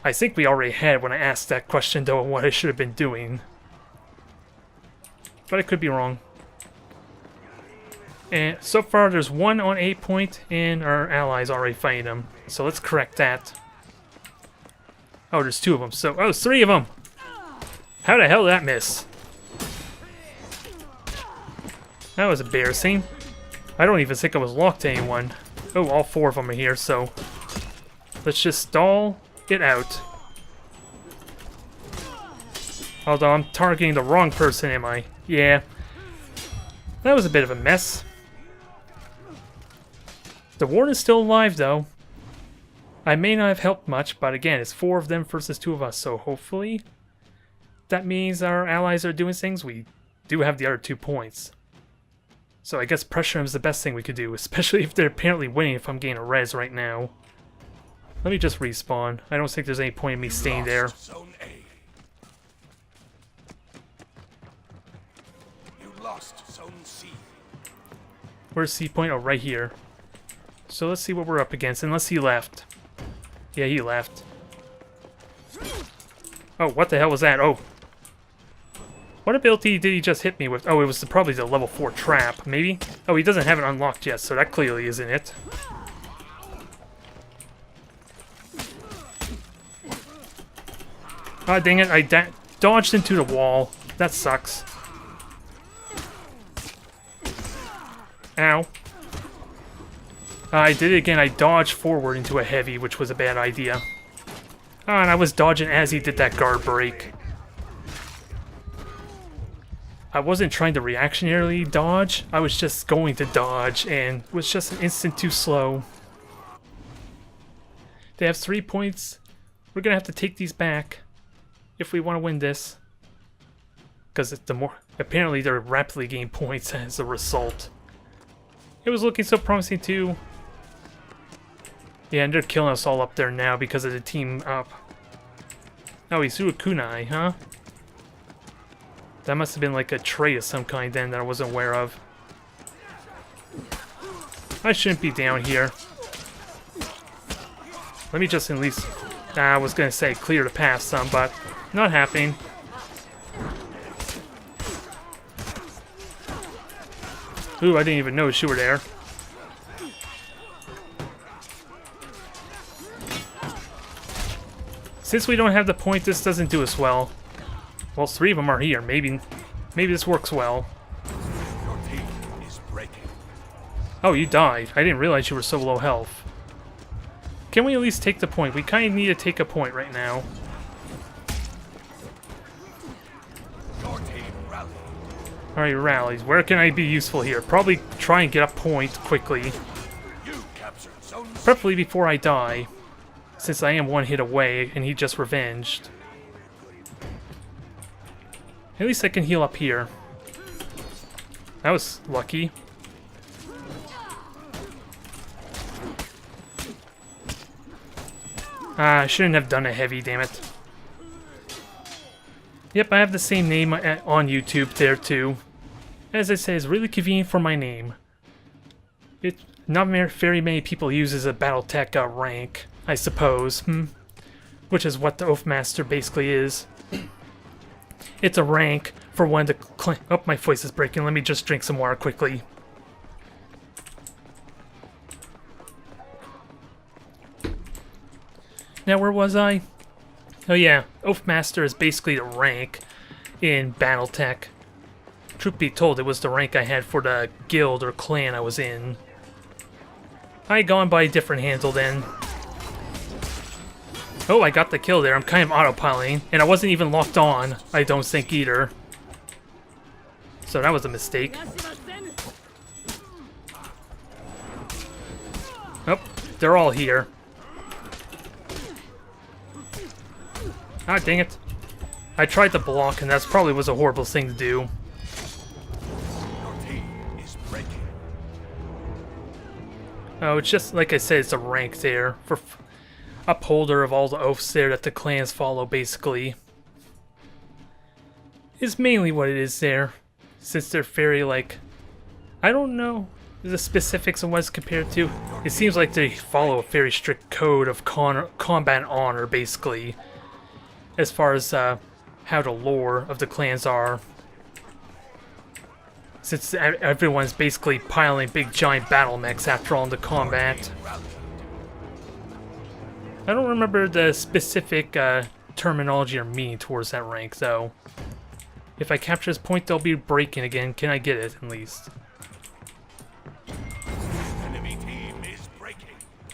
I think we already had when I asked that question, though, on what I should have been doing. But I could be wrong. And so far, there's one on A point, and our allies already fighting him. So let's correct that. Oh, there's two of them. So, oh, there's three of them! How the hell did that miss? That was embarrassing. I don't even think I was locked to anyone. Oh, all four of them are here, so let's just stall it out. Although I'm targeting the wrong person, am I? Yeah. That was a bit of a mess. The ward is still alive, though. I may not have helped much, but again, it's four of them versus two of us, so hopefully that means our allies are doing things. We do have the other 2 points. So I guess pressure him is the best thing we could do, especially if they're apparently winning if I'm getting a res right now. Let me just respawn. I don't think there's any point in me staying there. Zone A. You lost Zone C. Where's C point? Oh, right here. So let's see what we're up against, unless he left. Yeah, he left. Oh, what the hell was that? Oh. What ability did he just hit me with? Oh, it was probably the level 4 trap, maybe? Oh, he doesn't have it unlocked yet, so that clearly isn't it. Ah, dang it, I dodged into the wall. That sucks. Ow. I did it again, I dodged forward into a heavy, which was a bad idea. Ah, and I was dodging as he did that guard break. I wasn't trying to reactionarily dodge, I was just going to dodge, and it was just an instant too slow. They have 3 points. We're gonna have to take these back if we want to win this. Because the more apparently they're rapidly gaining points as a result. It was looking so promising too. Yeah, and they're killing us all up there now because of the team up. Oh, he threw a kunai, huh? That must have been like a trait of some kind then that I wasn't aware of. I shouldn't be down here. Let me just at least... I was gonna say clear the path some, but not happening. Ooh, I didn't even notice you were there. Since we don't have the point, this doesn't do us well. Well, 3 of them are here. Maybe this works well. Your team is breaking. Oh, you died. I didn't realize you were so low health. Can we at least take the point? We kind of need to take a point right now. Your team rallied. Alright, rallies. Where can I be useful here? Probably try and get a point quickly. You captured Zone C. Preferably before I die. Since I am 1 hit away, and he just revenged. At least I can heal up here. That was lucky. I shouldn't have done a heavy, damn it. Yep, I have the same name on YouTube there too. As I say, it's really convenient for my name. Not very many people use as a Battletech rank, I suppose. Which is what the Oathmaster basically is. It's a rank for one to oh, my voice is breaking. Let me just drink some water quickly. Now, where was I? Oh yeah, Oathmaster is basically the rank in Battletech. Truth be told, it was the rank I had for the guild or clan I was in. I had gone by a different handle then. Oh, I got the kill there. I'm kind of autopiloting, and I wasn't even locked on, I don't think either. So that was a mistake. they're all here. Ah, dang it. I tried to block, and that probably was a horrible thing to do. Your team is breaking. Oh, it's just, like I said, it's a rank there. For upholder of all the oaths there that the clans follow, basically. Is mainly what it is there. Since they're very, like... I don't know the specifics of what it's compared to. It seems like they follow a very strict code of combat honor, basically. As far as how the lore of the clans are. Since everyone's basically piling big giant battle mechs after all in the combat. I don't remember the specific terminology or meaning towards that rank, though. If I capture this point, they'll be breaking again. Can I get it, at least? Enemy team is breaking.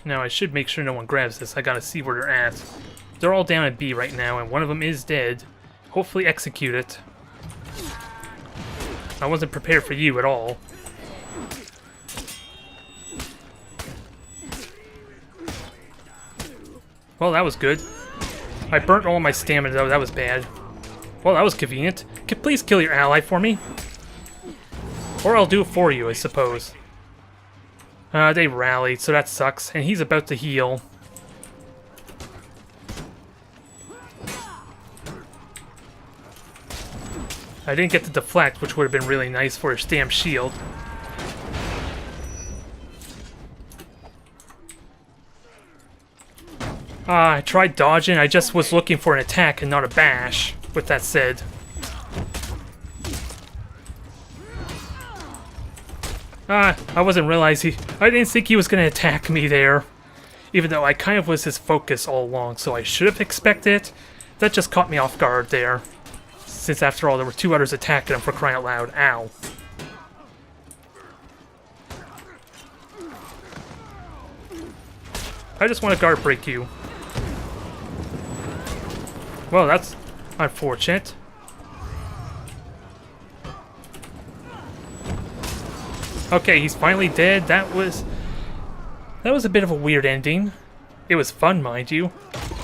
Now, I should make sure no one grabs this. I gotta see where they're at. They're all down at B right now, and one of them is dead. Hopefully execute it. I wasn't prepared for you at all. Well, that was good. I burnt all my stamina, though. That was bad. Well, that was convenient. Please kill your ally for me. Or I'll do it for you, I suppose. They rallied, so that sucks. And he's about to heal. I didn't get to deflect, which would have been really nice for his damn shield. I tried dodging. I just was looking for an attack and not a bash, with that said. I wasn't realizing I didn't think he was going to attack me there. Even though I kind of was his focus all along, so I should have expected it. That just caught me off guard there. Since after all, there were two others attacking him for crying out loud. Ow. I just want to guard break you. Well, that's unfortunate. Okay, he's finally dead. That was a bit of a weird ending. It was fun, mind you.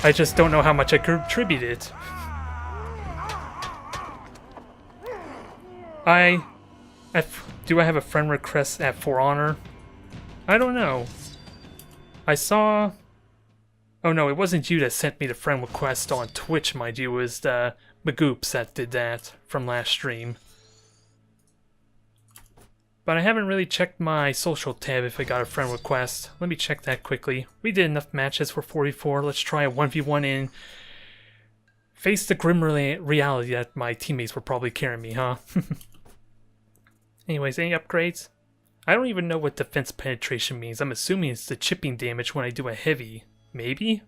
I just don't know how much I contributed. Do I have a friend request at For Honor? I don't know. I saw... Oh no, it wasn't you that sent me the friend request on Twitch, mind you. It was the Magoops that did that from last stream. But I haven't really checked my social tab if I got a friend request. Let me check that quickly. We did enough matches for 44. Let's try a 1v1 and face the grim reality that my teammates were probably carrying me, huh? Anyways, any upgrades? I don't even know what defense penetration means. I'm assuming it's the chipping damage when I do a heavy. Maybe?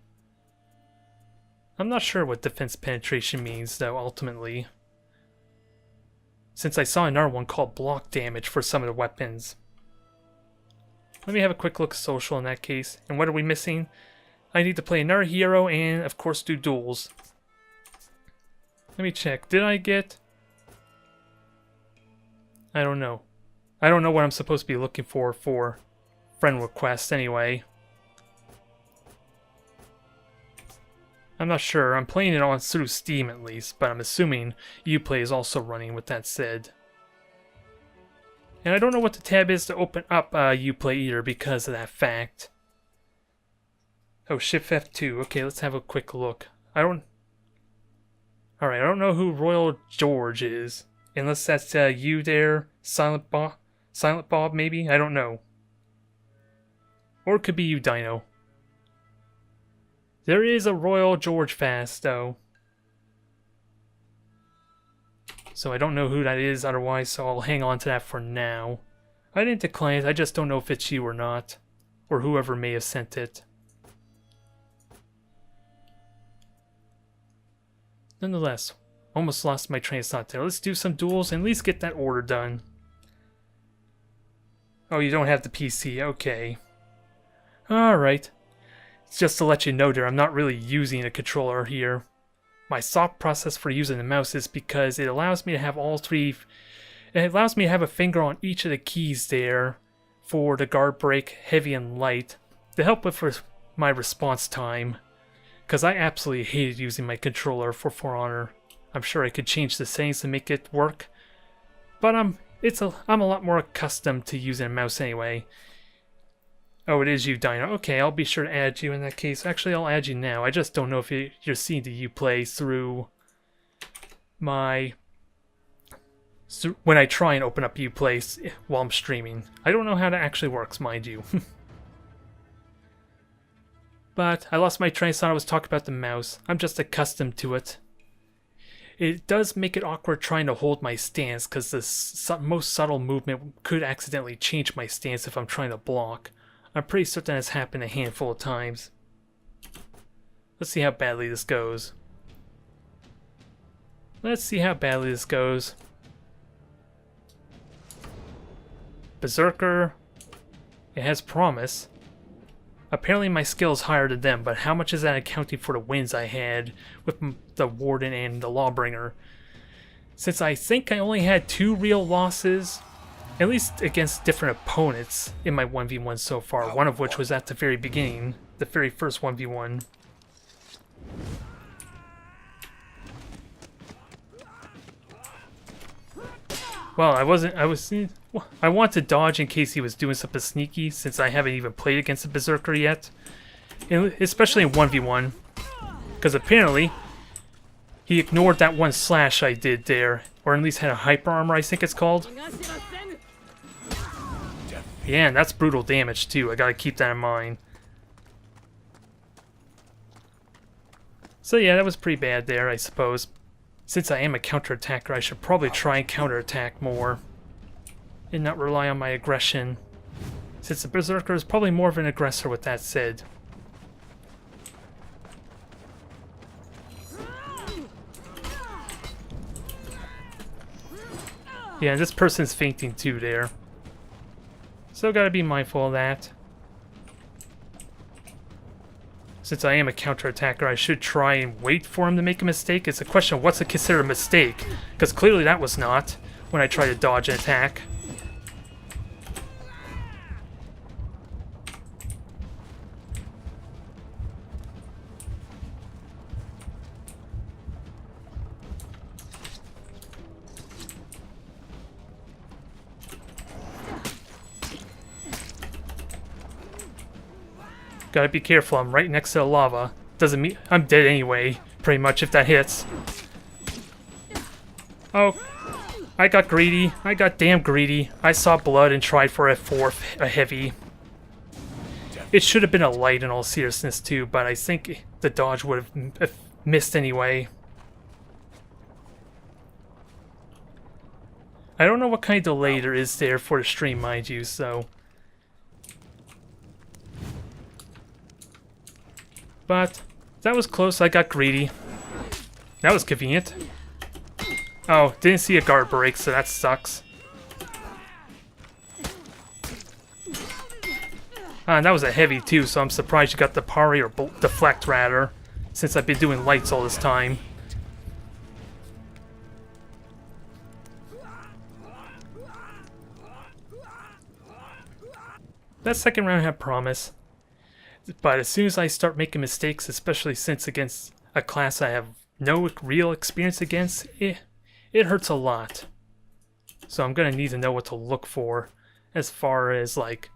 I'm not sure what defense penetration means, though, ultimately. Since I saw another one called block damage for some of the weapons. Let me have a quick look at social in that case. And what are we missing? I need to play another hero and, of course, do duels. Let me check. Did I get... I don't know. I don't know what I'm supposed to be looking for friend requests anyway. I'm not sure. I'm playing it on through Steam at least, but I'm assuming Uplay is also running with that said. And I don't know what the tab is to open up Uplay either because of that fact. Oh, Shift F2. Okay, let's have a quick look. Alright, I don't know who Royal George is. Unless that's you there, Silent Bob maybe? I don't know. Or it could be you, Dino. There is a Royal George fast, though. So I don't know who that is otherwise, so I'll hang on to that for now. I didn't decline it, I just don't know if it's you or not. Or whoever may have sent it. Nonetheless, almost lost my train of thought there. Let's do some duels and at least get that order done. Oh, you don't have the PC, okay. Alright. Just to let you know there, I'm not really using a controller here. My thought process for using the mouse is because it allows me to have all three... It allows me to have a finger on each of the keys there for the guard break, heavy and light. to help with my response time, because I absolutely hated using my controller for For Honor. I'm sure I could change the settings to make it work, but I'm a lot more accustomed to using a mouse anyway. Oh, it is you, Dino. Okay, I'll be sure to add you in that case. Actually, I'll add you now. I just don't know if you're seeing the Uplay through my... when I try and open up Uplay while I'm streaming. I don't know how that actually works, mind you. But I lost my train of thought. I was talking about the mouse. I'm just accustomed to it. It does make it awkward trying to hold my stance, because the most subtle movement could accidentally change my stance if I'm trying to block. I'm pretty certain that's happened a handful of times. Let's see how badly this goes. Berserker. It has promise. Apparently my skill is higher than them, but how much is that accounting for the wins I had with the Warden and the Lawbringer? Since I think I only had 2 real losses, at least against different opponents in my 1v1 so far, one of which was at the very beginning, the very first 1v1. Well, I want to dodge in case he was doing something sneaky, since I haven't even played against a Berserker yet. Especially in 1v1. Because apparently, he ignored that one slash I did there. Or at least had a hyper armor, I think it's called. Yeah, and that's brutal damage too. I gotta keep that in mind. So yeah, that was pretty bad there, I suppose. Since I am a counterattacker, I should probably try and counterattack more. And not rely on my aggression. Since the Berserker is probably more of an aggressor with that said. Yeah, this person's fainting too there. So gotta be mindful of that. Since I am a counterattacker, I should try and wait for him to make a mistake. It's a question of what's considered a mistake, because clearly that was not when I try to dodge an attack. Gotta be careful, I'm right next to the lava. Doesn't mean I'm dead anyway, pretty much, if that hits. Oh, I got greedy. I got damn greedy. I saw blood and tried for a heavy. It should have been a light in all seriousness too, but I think the dodge would have missed anyway. I don't know what kind of delay there is there for the stream, mind you, so... But that was close. I got greedy. That was convenient. Oh, didn't see a guard break, so that sucks. And that was a heavy too, so I'm surprised you got the parry or deflect rather, since I've been doing lights all this time. That second round had promise. But as soon as I start making mistakes, especially since against a class I have no real experience against, it hurts a lot. So I'm gonna need to know what to look for as far as like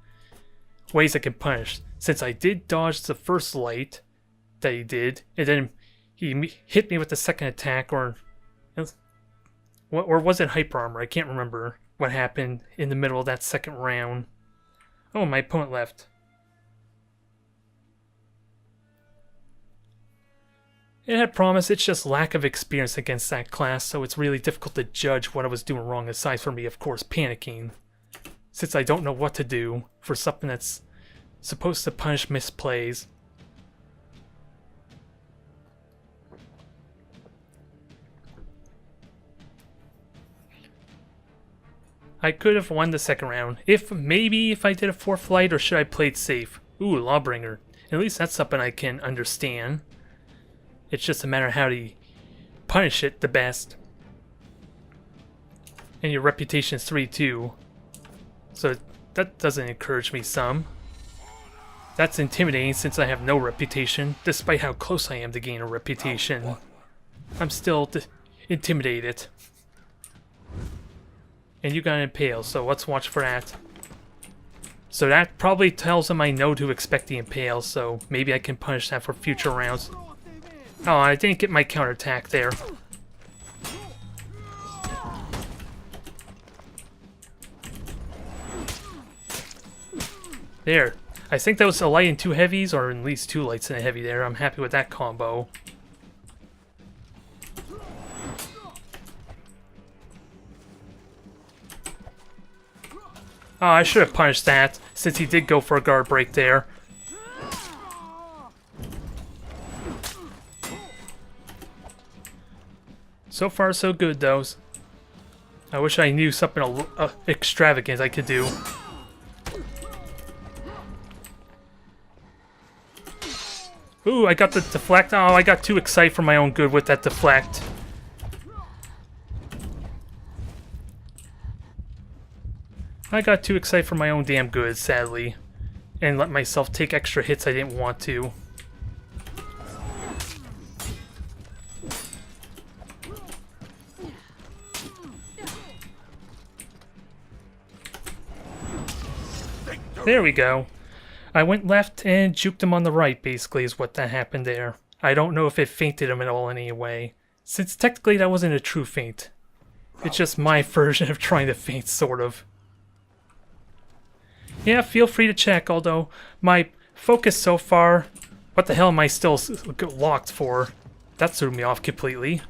ways I can punish. Since I did dodge the first light that he did, and then he hit me with the second attack, or was it hyper armor? I can't remember what happened in the middle of that second round. Oh, my opponent left. It had promise, it's just lack of experience against that class, so it's really difficult to judge what I was doing wrong, aside from me, of course, panicking. Since I don't know what to do for something that's supposed to punish misplays. I could have won the second round. Maybe if I did a fourth light, or should I play it safe? Ooh, Lawbringer. At least that's something I can understand. It's just a matter of how to punish it the best. And your reputation is 3 too. So that doesn't encourage me some. That's intimidating since I have no reputation, despite how close I am to gain a reputation. I'm still intimidated. And you got an impale, so let's watch for that. So that probably tells him I know to expect the impale, so maybe I can punish that for future rounds. Oh, I didn't get my counterattack there. There. I think that was a light and 2 heavies, or at least 2 lights and a heavy there. I'm happy with that combo. Oh, I should have punished that, since he did go for a guard break there. So far, so good, though. I wish I knew something extravagant I could do. Ooh, I got the deflect. Oh, I got too excited for my own good with that deflect. I got too excited for my own damn good, sadly. And let myself take extra hits I didn't want to. There we go. I went left and juked him on the right, basically, is what that happened there. I don't know if it feinted him at all in any way, since technically that wasn't a true feint. It's just my version of trying to feint, sort of. Yeah, feel free to check, although my focus so far... What the hell am I still locked for? That threw me off completely.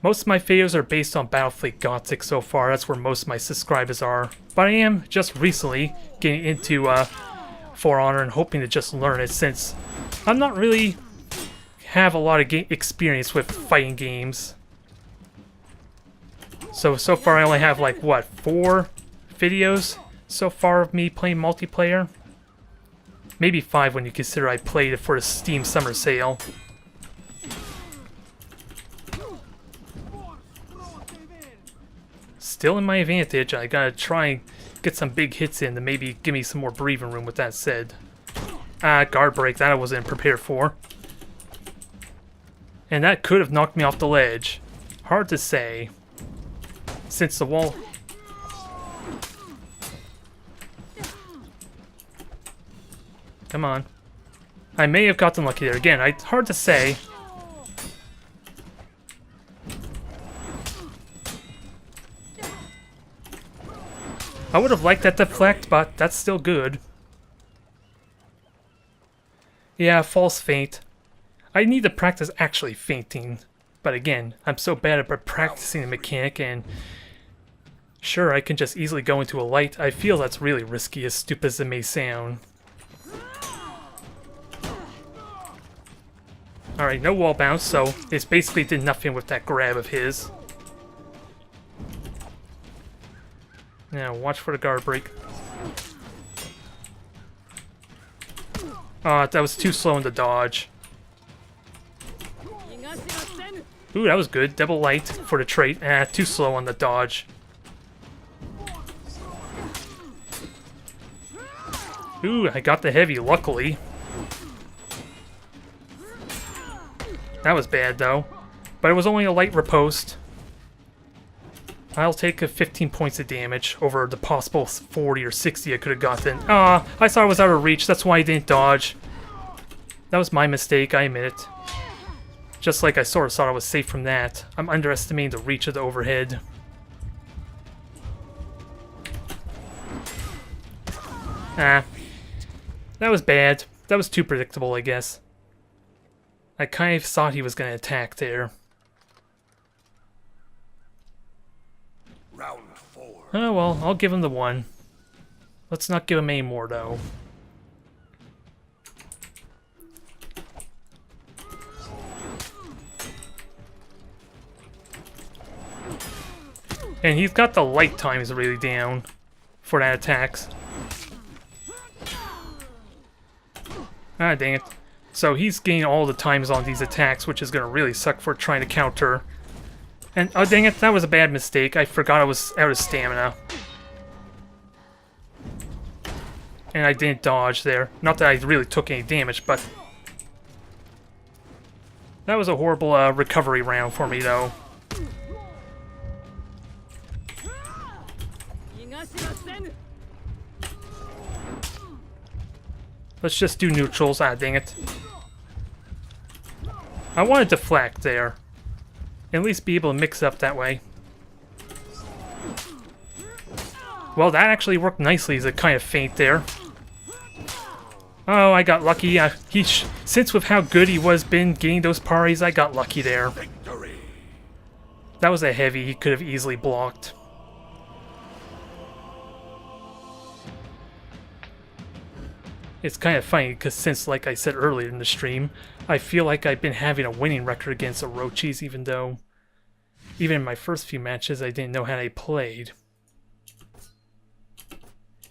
Most of my videos are based on Battlefleet Gothic so far, that's where most of my subscribers are. But I am, just recently, getting into For Honor and hoping to just learn it, since I'm not really have a lot of experience with fighting games. So far I only have like, what, 4 videos so far of me playing multiplayer? Maybe 5 when you consider I played it for the Steam Summer Sale. Still in my advantage, I gotta try and get some big hits in to maybe give me some more breathing room with that said. Ah, guard break, that I wasn't prepared for. And that could have knocked me off the ledge. Hard to say. Since the wall... Come on. I may have gotten lucky there. Again, hard to say. I would have liked that deflect, but that's still good. Yeah, false feint. I need to practice actually feinting. But again, I'm so bad at practicing the mechanic, and... Sure, I can just easily go into a light. I feel that's really risky, as stupid as it may sound. Alright, no wall bounce, so it's basically did nothing with that grab of his. Now, watch for the guard break. That was too slow in the dodge. Ooh, that was good. Double light for the trait. Too slow on the dodge. Ooh, I got the heavy, luckily. That was bad, though. But it was only a light riposte. I'll take 15 points of damage over the possible 40 or 60 I could have gotten. I thought I was out of reach. That's why I didn't dodge. That was my mistake, I admit it. Just like I sort of thought I was safe from that. I'm underestimating the reach of the overhead. That was bad. That was too predictable, I guess. I kind of thought he was going to attack there. Round 4. Oh well, I'll give him the 1. Let's not give him any more, though. And he's got the light times really down for that attacks. Ah, dang it. So he's gaining all the times on these attacks, which is going to really suck for trying to counter. And, oh dang it, that was a bad mistake. I forgot I was out of stamina. and I didn't dodge there. Not that I really took any damage, but that was a horrible recovery round for me, though. Let's just do neutrals. Ah, dang it. I want to deflect there. At least be able to mix up that way. Well, that actually worked nicely as a kind of feint there. Oh, I got lucky. Since with how good he was been getting those parries, I got lucky there. Victory. That was a heavy he could have easily blocked. It's kind of funny because since, like I said earlier in the stream, I feel like I've been having a winning record against Orochis, even though even in my first few matches I didn't know how they played.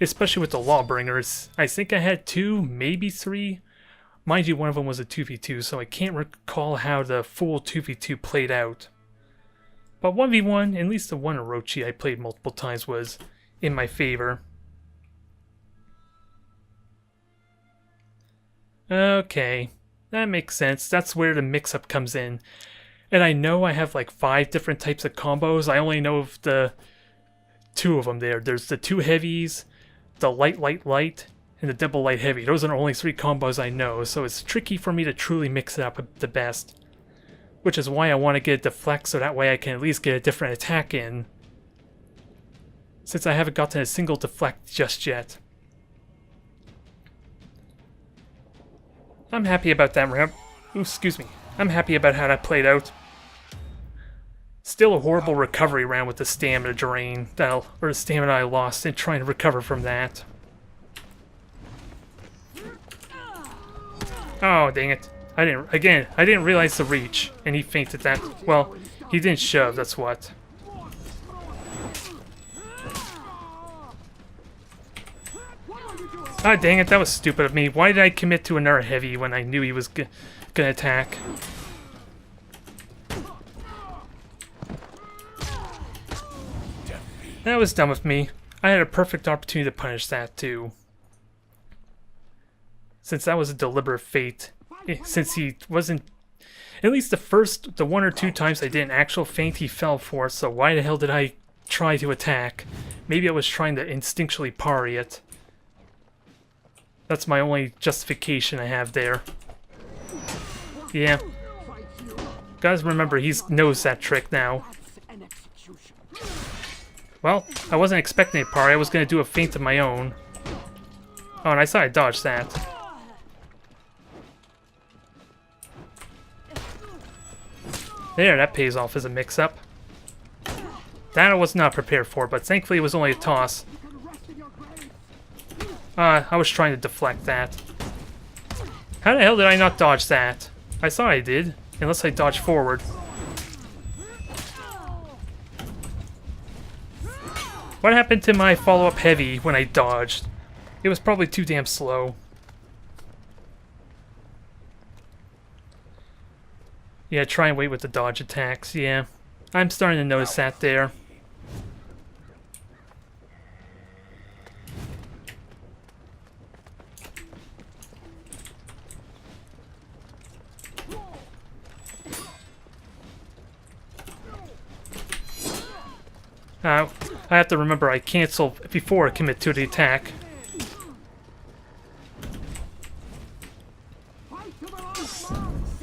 Especially with the Lawbringers. I think I had 2, maybe 3. Mind you, one of them was a 2v2, so I can't recall how the full 2v2 played out. But 1v1, at least the one Orochi I played multiple times was in my favor. Okay, that makes sense. That's where the mix-up comes in. And I know I have like 5 different types of combos. I only know of the 2 of them there. There's the 2 heavies, the light, and the double light heavy. Those are the only 3 combos I know, so it's tricky for me to truly mix it up the best. Which is why I want to get a deflect, so that way I can at least get a different attack in. Since I haven't gotten a single deflect just yet. I'm happy about that round. Ooh, excuse me. I'm happy about how that played out. Still a horrible recovery round with the stamina drain, or the stamina I lost, and trying to recover from that. Oh, dang it. I didn't realize the reach, and he feinted that. Well, he didn't shove, that's what. Ah, dang it, that was stupid of me. Why did I commit to another heavy when I knew he was gonna attack? That was dumb of me. I had a perfect opportunity to punish that, too. Since that was a deliberate fate. Since he wasn't... At least the 1 or 2 times I did an actual feint, he fell for it, so why the hell did I try to attack? Maybe I was trying to instinctually parry it. That's my only justification I have there. Yeah. Guys, remember, he knows that trick now. Well, I wasn't expecting a parry. I was going to do a feint of my own. Oh, and I saw I dodged that. There, that pays off as a mix-up. That I was not prepared for, but thankfully it was only a toss. I was trying to deflect that. How the hell did I not dodge that? I thought I did, unless I dodged forward. What happened to my follow-up heavy when I dodged? It was probably too damn slow. Yeah, try and wait with the dodge attacks, yeah. I'm starting to notice that there. I have to remember I cancel before I commit to the attack.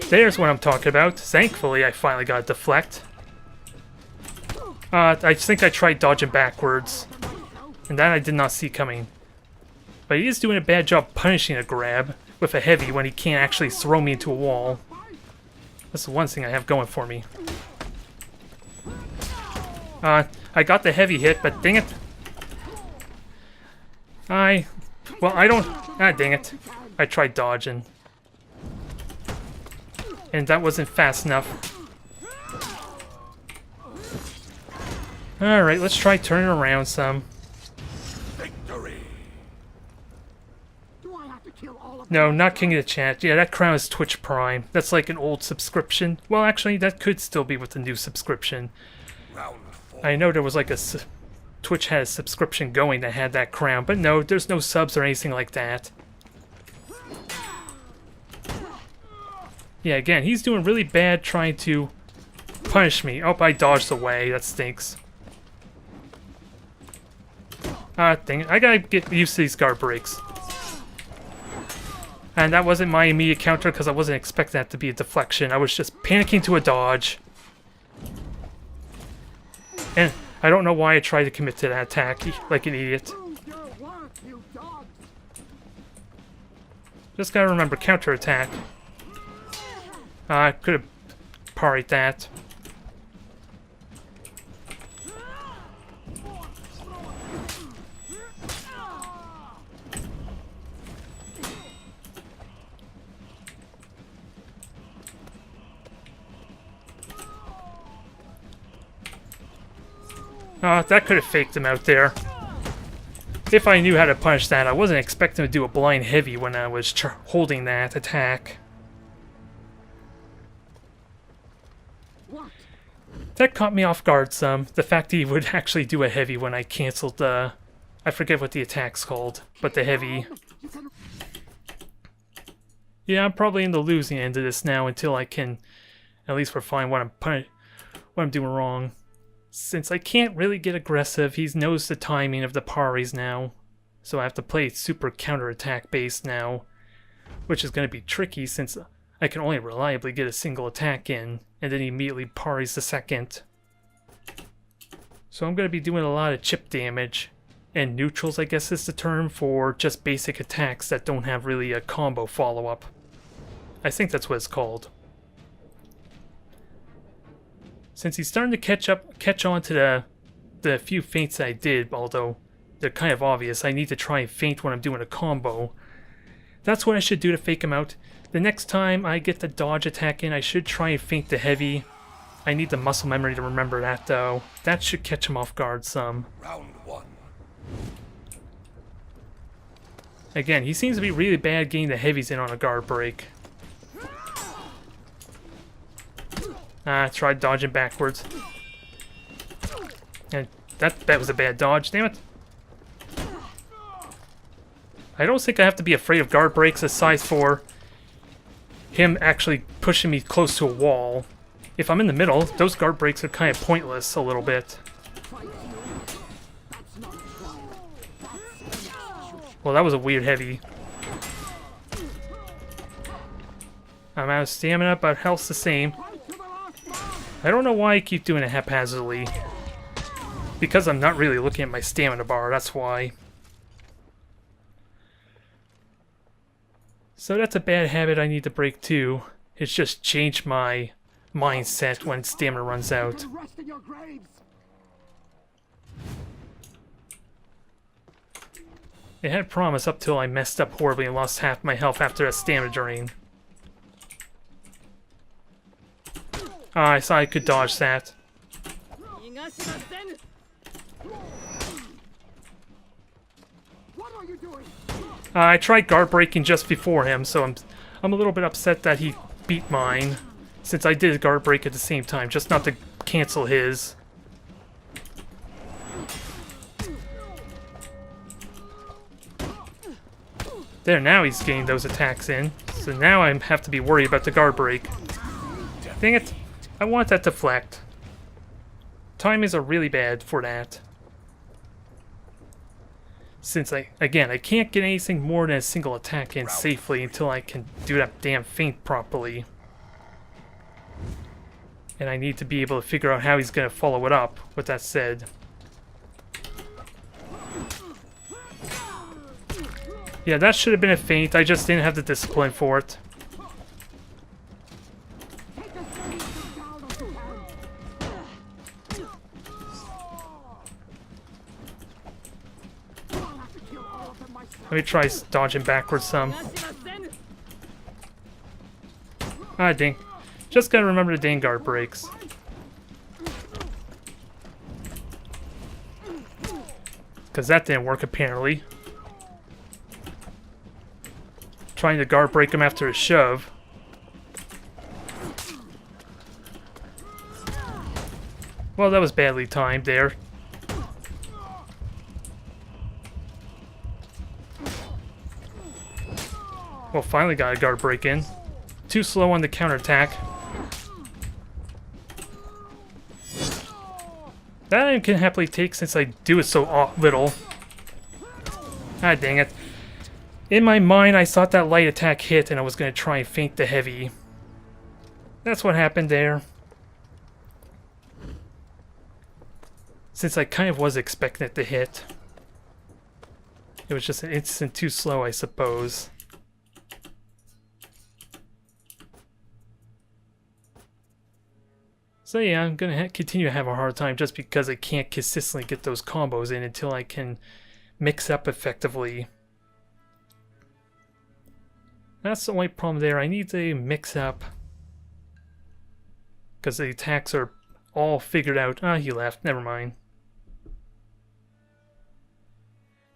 There's what I'm talking about. Thankfully, I finally got a deflect. I think I tried dodging backwards, and that I did not see coming. But he is doing a bad job punishing a grab with a heavy when he can't actually throw me into a wall. That's the one thing I have going for me. I got the heavy hit, but dang it. Well, I don't... Ah, dang it. I tried dodging. And that wasn't fast enough. Alright, let's try turning around some. Victory. No, not King of the Chat. Yeah, that crown is Twitch Prime. That's like an old subscription. Well, actually, that could still be with the new subscription. Round 4. I know there was like a Twitch had a subscription going that had that crown, but no, there's no subs or anything like that. Yeah, again, he's doing really bad trying to punish me. Oh, I dodged away. That stinks. Ah, dang it. I gotta get used to these guard breaks. And that wasn't my immediate counter because I wasn't expecting that to be a deflection. I was just panicking to a dodge. And I don't know why I tried to commit to that attack like an idiot. Just gotta remember counterattack. I could have parried that. That could have faked him out there. If I knew how to punish that, I wasn't expecting to do a blind heavy when I was holding that attack. That caught me off guard some. The fact that he would actually do a heavy when I canceled the... I forget what the attack's called, but the heavy. Yeah, I'm probably in the losing end of this now until I can at least refine what I'm doing wrong. Since I can't really get aggressive, he knows the timing of the parries now. So I have to play super counterattack based now, which is going to be tricky since I can only reliably get a single attack in, and then he immediately parries the second. So I'm going to be doing a lot of chip damage, and neutrals I guess is the term for just basic attacks that don't have really a combo follow-up. I think that's what it's called. Since he's starting to catch on to the few feints I did, although they're kind of obvious, I need to try and feint when I'm doing a combo. That's what I should do to fake him out. The next time I get the dodge attack in, I should try and feint the heavy. I need the muscle memory to remember that, though. That should catch him off guard some. Round one. Again, he seems to be really bad getting the heavies in on a guard break. I tried dodging backwards. And that was a bad dodge, damn it. I don't think I have to be afraid of guard breaks aside for him actually pushing me close to a wall. If I'm in the middle, those guard breaks are kind of pointless a little bit. Well, that was a weird heavy. I'm out of stamina, but health's the same. I don't know why I keep doing it haphazardly. Because I'm not really looking at my stamina bar, that's why. So that's a bad habit I need to break too. It's just change my mindset when stamina runs out. It had promise up till I messed up horribly and lost half my health after a stamina drain. I saw I could dodge that. I tried guard breaking just before him, so I'm a little bit upset that he beat mine, since I did a guard break at the same time, just not to cancel his. There, now he's getting those attacks in, so now I have to be worried about the guard break. Dang it, I want that deflect. Timings are really bad for that. Since I can't get anything more than a single attack in safely until I can do that damn feint properly. And I need to be able to figure out how he's going to follow it up, with that said. Yeah, that should have been a feint, I just didn't have the discipline for it. Let me try dodging backwards some. Ah, dang. Just gotta remember the dang guard breaks. Because that didn't work, apparently. Trying to guard break him after a shove. Well, that was badly timed there. Well, finally got a guard break in. Too slow on the counterattack. That I can happily take since I do it so little. Ah, dang it. In my mind, I thought that light attack hit and I was going to try and feint the heavy. That's what happened there. Since I kind of was expecting it to hit. It was just an instant too slow, I suppose. So yeah, I'm going to continue to have a hard time just because I can't consistently get those combos in until I can mix up effectively. That's the only problem there. I need to mix up. Because the attacks are all figured out. Ah, he left. Never mind.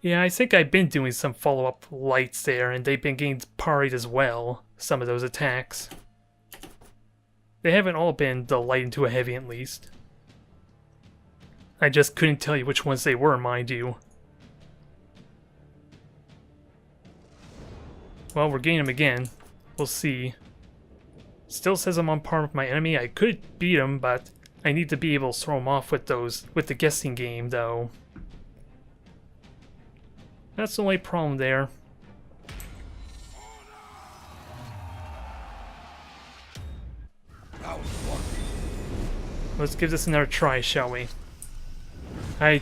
Yeah, I think I've been doing some follow-up lights there, and they've been getting parried as well, some of those attacks. They haven't all been the light into a heavy, at least. I just couldn't tell you which ones they were, mind you. Well, we're getting him again. We'll see. Still says I'm on par with my enemy. I could beat him, but I need to be able to throw him off with the guessing game, though. That's the only problem there. Let's give this another try, shall we? I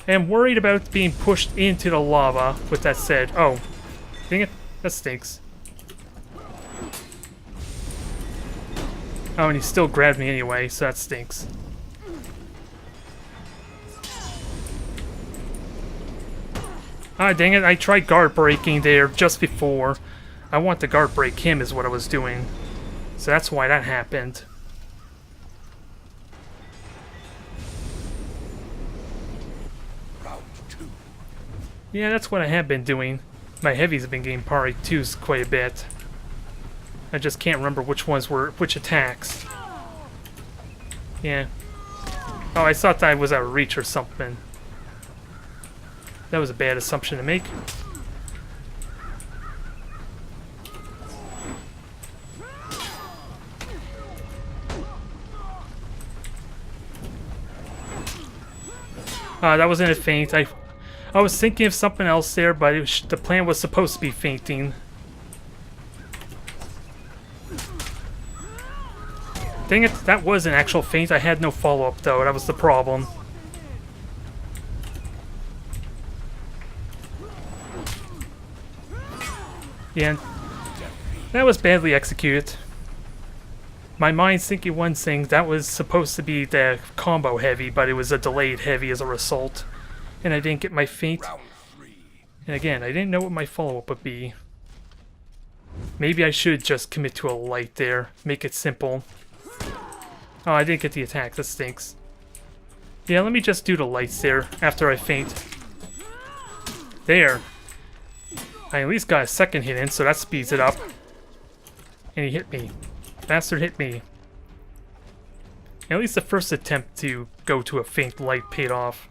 am worried about being pushed into the lava, with that said. Oh, dang it. That stinks. Oh, and he still grabbed me anyway, so that stinks. Ah, dang it. I tried guard breaking there just before. I want to guard break him is what I was doing. So that's why that happened. Yeah, that's what I have been doing. My heavies have been getting parried too quite a bit. I just can't remember which ones were which attacks. Yeah. Oh, I thought that I was out of reach or something. That was a bad assumption to make. That wasn't a feint. I was thinking of something else there, but the plan was supposed to be feinting. Dang it, that was an actual feint. I had no follow-up, though. That was the problem. Yeah, that was badly executed. My mind's thinking one thing, that was supposed to be the combo heavy, but it was a delayed heavy as a result. And I didn't get my feint. And again, I didn't know what my follow-up would be. Maybe I should just commit to a light there. Make it simple. Oh, I didn't get the attack. That stinks. Yeah, let me just do the lights there after I feint. There. I at least got a second hit in, so that speeds it up. And he hit me. Bastard hit me. At least the first attempt to go to a feint light paid off.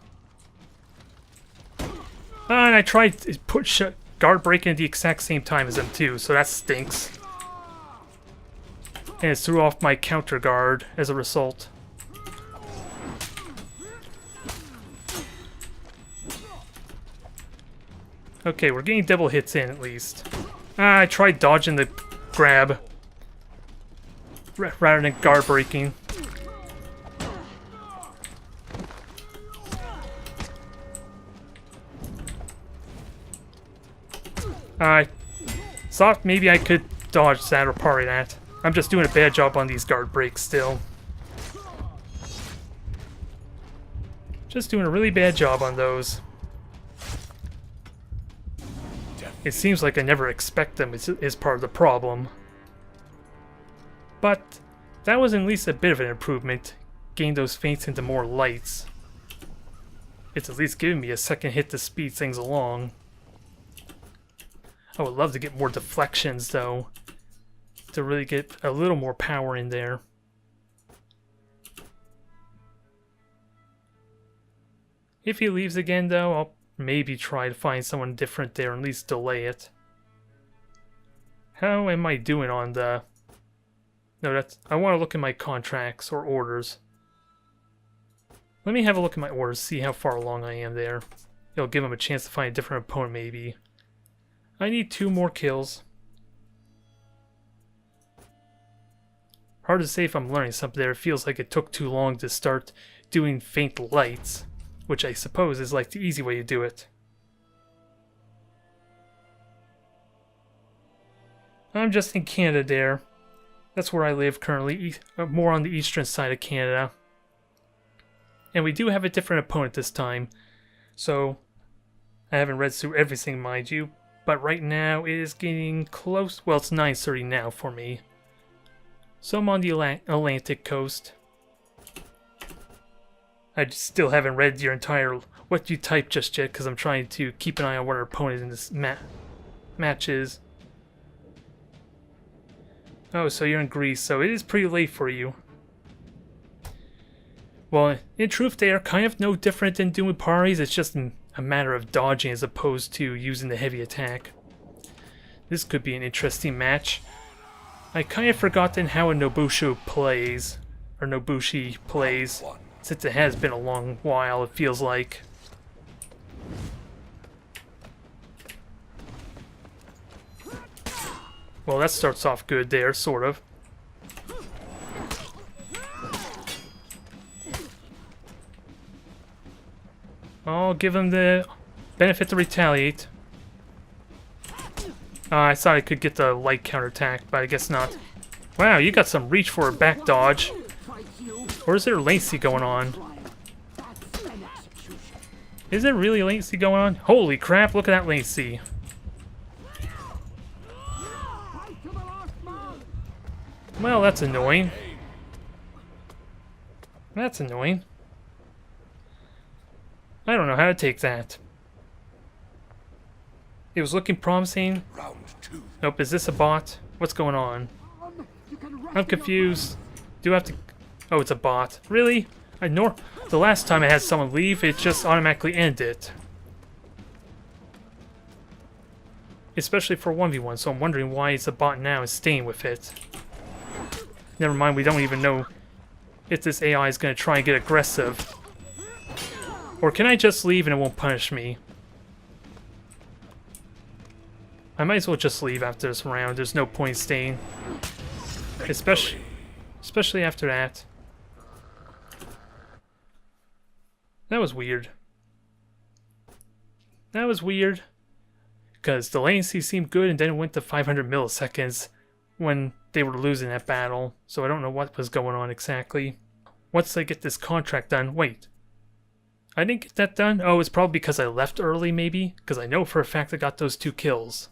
And I tried to put guard break in at the exact same time as him too, so that stinks. And it threw off my counter guard as a result. Okay, we're getting double hits in at least. I tried dodging the grab rather than guard breaking. I thought maybe I could dodge that or parry that. I'm just doing a bad job on these guard breaks still. Just doing a really bad job on those. It seems like I never expect them is part of the problem. But that was at least a bit of an improvement. Getting those feints into more lights. It's at least giving me a second hit to speed things along. I would love to get more deflections, though, to really get a little more power in there. If he leaves again, though, I'll maybe try to find someone different there and at least delay it. How am I doing on the... No, that's... I want to look at my contracts or orders. Let me have a look at my orders, see how far along I am there. It'll give him a chance to find a different opponent, maybe. I need 2 more kills. Hard to say if I'm learning something there. It feels like it took too long to start doing faint lights, which I suppose is like the easy way to do it. I'm just in Canada there. That's where I live currently, more on the eastern side of Canada. And we do have a different opponent this time, so I haven't read through everything, mind you, but right now it is getting close. Well, it's 9:30 now for me. So I'm on the Atlantic coast. I still haven't read your entire what you type just yet because I'm trying to keep an eye on what our opponent in this match is. Oh, so you're in Greece, so it is pretty late for you. Well, in truth, they are kind of no different than doing parties. It's just a matter of dodging as opposed to using the heavy attack. This could be an interesting match. I kind of forgotten how a Nobushi plays, since it has been a long while, it feels like. Well, that starts off good there, sort of. I'll give him the benefit to retaliate. I thought I could get the light counterattack, but I guess not. Wow, you got some reach for a back dodge. Or is there latency going on? Is there really latency going on? Holy crap, look at that latency. Well, that's annoying. That's annoying. I don't know how to take that. It was looking promising. Round 2. Nope, is this a bot? What's going on? I'm confused. Do I have to... Oh, it's a bot. Really? The last time I had someone leave, it just automatically ended. Especially for 1v1, so I'm wondering why it's a bot now and staying with it. Never mind, we don't even know if this AI is going to try and get aggressive. Or can I just leave and it won't punish me? I might as well just leave after this round. There's no point staying. Especially after that. That was weird. That was weird. Because the latency seemed good and then it went to 500 milliseconds when they were losing that battle. So I don't know what was going on exactly. Once I get this contract done... Wait. I didn't get that done? Oh, it's probably because I left early, maybe? Because I know for a fact I got those 2 kills.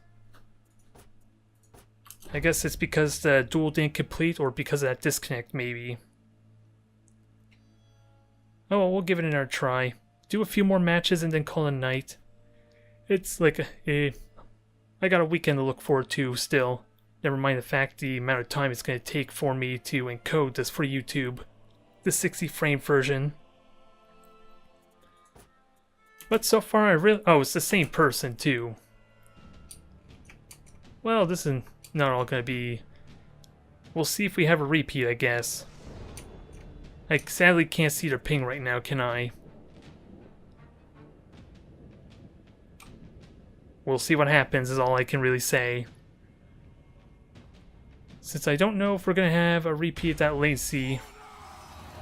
I guess it's because the duel didn't complete, or because of that disconnect, maybe. Oh, well, we'll give it another try. Do a few more matches and then call it a night. It's like I got a weekend to look forward to still. Never mind the fact the amount of time it's going to take for me to encode this for YouTube. The 60 frame version. But so far I really... Oh, it's the same person too. Well, this is not all going to be... We'll see if we have a repeat, I guess. I sadly can't see their ping right now, can I? We'll see what happens is all I can really say. Since I don't know if we're going to have a repeat of that latency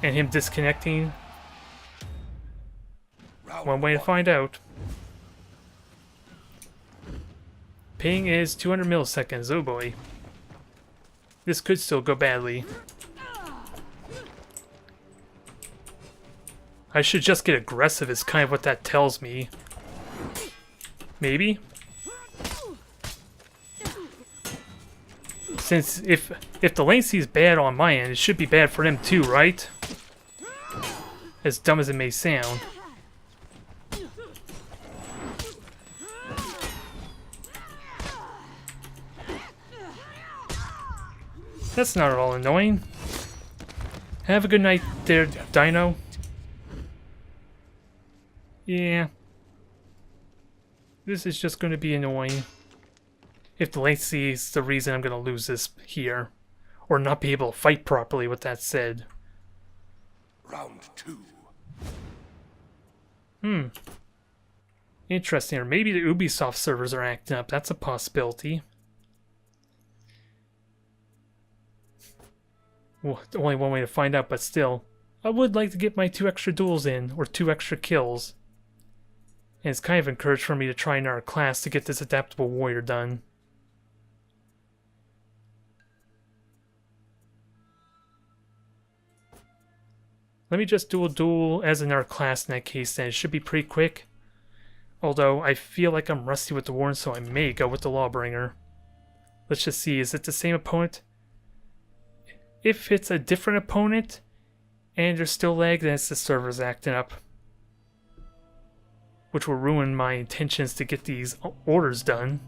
and him disconnecting. One way to find out. Ping is 200 milliseconds. Oh boy. This could still go badly. I should just get aggressive is kind of what that tells me. Maybe? Since if the latency is bad on my end, it should be bad for them too, right? As dumb as it may sound. That's not at all annoying. Have a good night there, Dino. Yeah. This is just going to be annoying. If the latency is the reason I'm going to lose this here. Or not be able to fight properly, with that said. Round 2. Interesting. Or maybe the Ubisoft servers are acting up. That's a possibility. Well, only one way to find out, but still. I would like to get my 2 extra duels in, or 2 extra kills. And it's kind of encouraged for me to try another class to get this adaptable warrior done. Let me just do a duel as another class in that case, then it should be pretty quick. Although, I feel like I'm rusty with the Warren, so I may go with the Lawbringer. Let's just see, is it the same opponent? If it's a different opponent, and there's still lag, then it's the servers acting up. Which will ruin my intentions to get these orders done.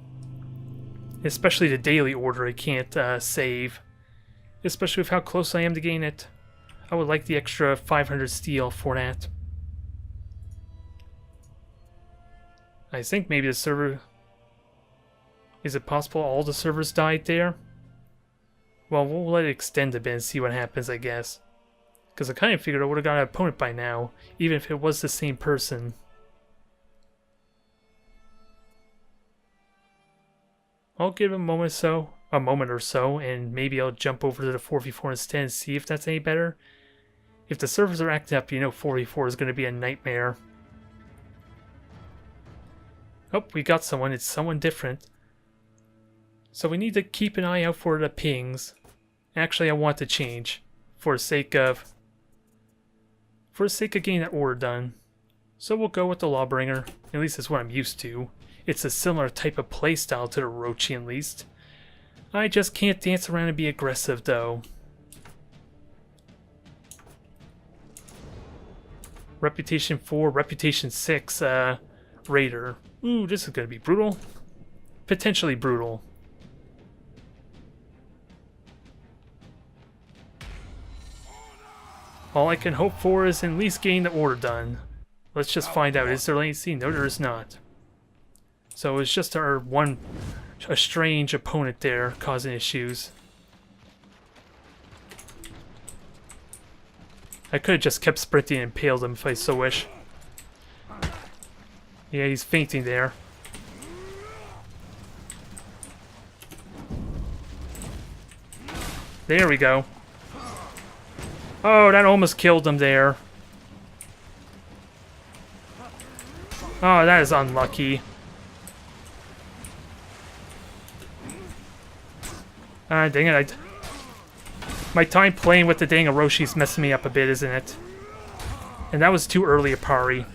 Especially the daily order I can't save. Especially with how close I am to getting it. I would like the extra 500 steel for that. I think maybe the server... Is it possible all the servers died there? Well, we'll let it extend a bit and see what happens, I guess. Because I kind of figured I would have got an opponent by now, even if it was the same person. I'll give it a moment or so, and maybe I'll jump over to the 4v4 instead and see if that's any better. If the servers are acting up, you know 4v4 is going to be a nightmare. Oh, we got someone. It's someone different. So we need to keep an eye out for the pings. Actually, I want to change for the sake of getting that order done. So we'll go with the Lawbringer. At least that's what I'm used to. It's a similar type of playstyle to the Orochi, at least. I just can't dance around and be aggressive, though. Reputation 4, Reputation 6, Raider. Ooh, this is going to be brutal. Potentially brutal. All I can hope for is at least getting the order done. Let's just find out. Is there latency? No, there is not. So it's just a strange opponent there causing issues. I could have just kept sprinting and impaled him if I so wish. Yeah, he's fainting there. There we go. Oh, that almost killed him there. Oh, that is unlucky. Ah, dang it. My time playing with the dang Oroshi's messing me up a bit, isn't it? And that was too early a parry.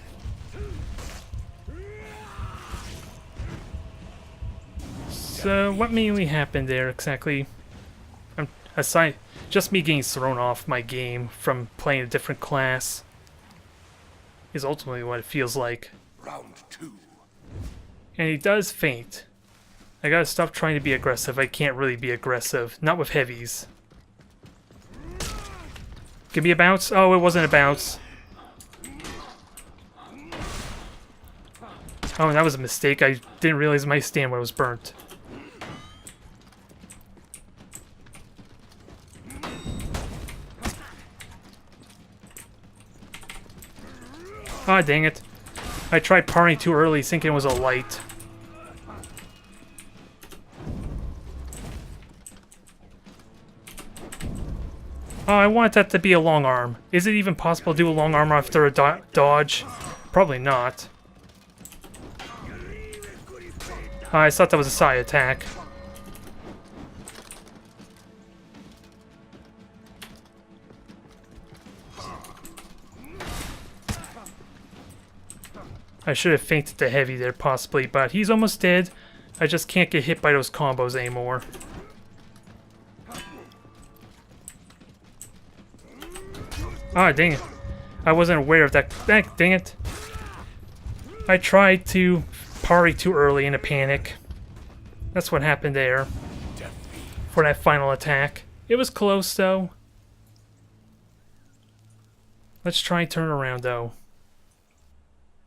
So, what mainly happened there exactly? Aside, just me getting thrown off my game from playing a different class is ultimately what it feels like. Round 2. And he does faint. I gotta stop trying to be aggressive. I can't really be aggressive. Not with heavies. Give me a bounce? Oh, it wasn't a bounce. Oh, that was a mistake. I didn't realize my stamina was burnt. Ah, dang it. I tried parrying too early thinking it was a light. Oh, I want that to be a long arm. Is it even possible to do a long arm after a dodge? Probably not. I thought that was a side attack. I should have fainted the heavy there possibly, but he's almost dead. I just can't get hit by those combos anymore. Ah, dang it. I wasn't aware of that. Dang it. I tried to parry too early in a panic. That's what happened there. For that final attack. It was close, though. Let's try and turn around, though.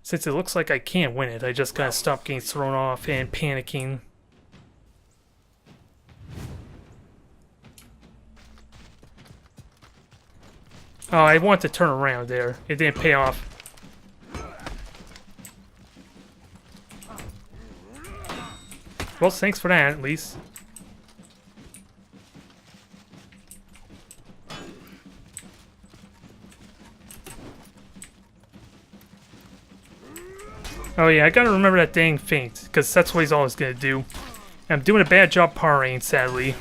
Since it looks like I can't win it, I just gotta stop getting thrown off and panicking. Oh, I want to turn around there. It didn't pay off. Well, thanks for that, at least. Oh yeah, I gotta remember that dang feint, because that's what he's always gonna do. I'm doing a bad job parrying, sadly.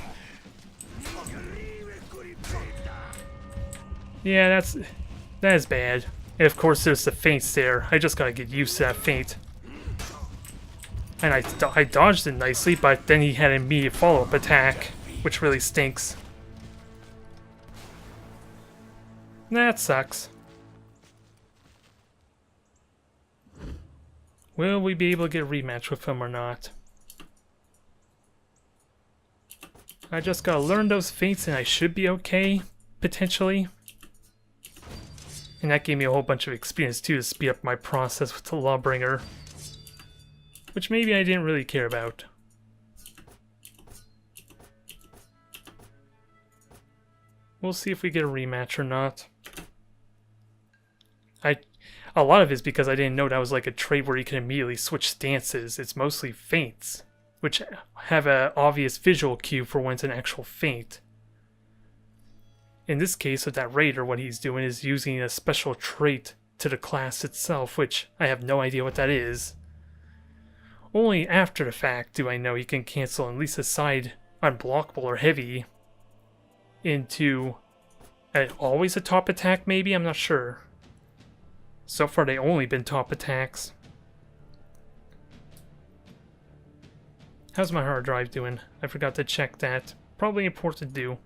Yeah, that is bad. And of course, there's the feints there. I just gotta get used to that feint. And I dodged it nicely, but then he had an immediate follow-up attack, which really stinks. That sucks. Will we be able to get a rematch with him or not? I just gotta learn those feints and I should be okay, potentially. And that gave me a whole bunch of experience too to speed up my process with the Lawbringer. Which maybe I didn't really care about. We'll see if we get a rematch or not. A lot of it is because I didn't know that was like a trait where you can immediately switch stances. It's mostly feints, which have an obvious visual cue for when it's an actual feint. In this case, with that raider, what he's doing is using a special trait to the class itself, which I have no idea what that is. Only after the fact do I know he can cancel at least a side unblockable or heavy into always a top attack, maybe? I'm not sure. So far, they only been top attacks. How's my hard drive doing? I forgot to check that. Probably important to do.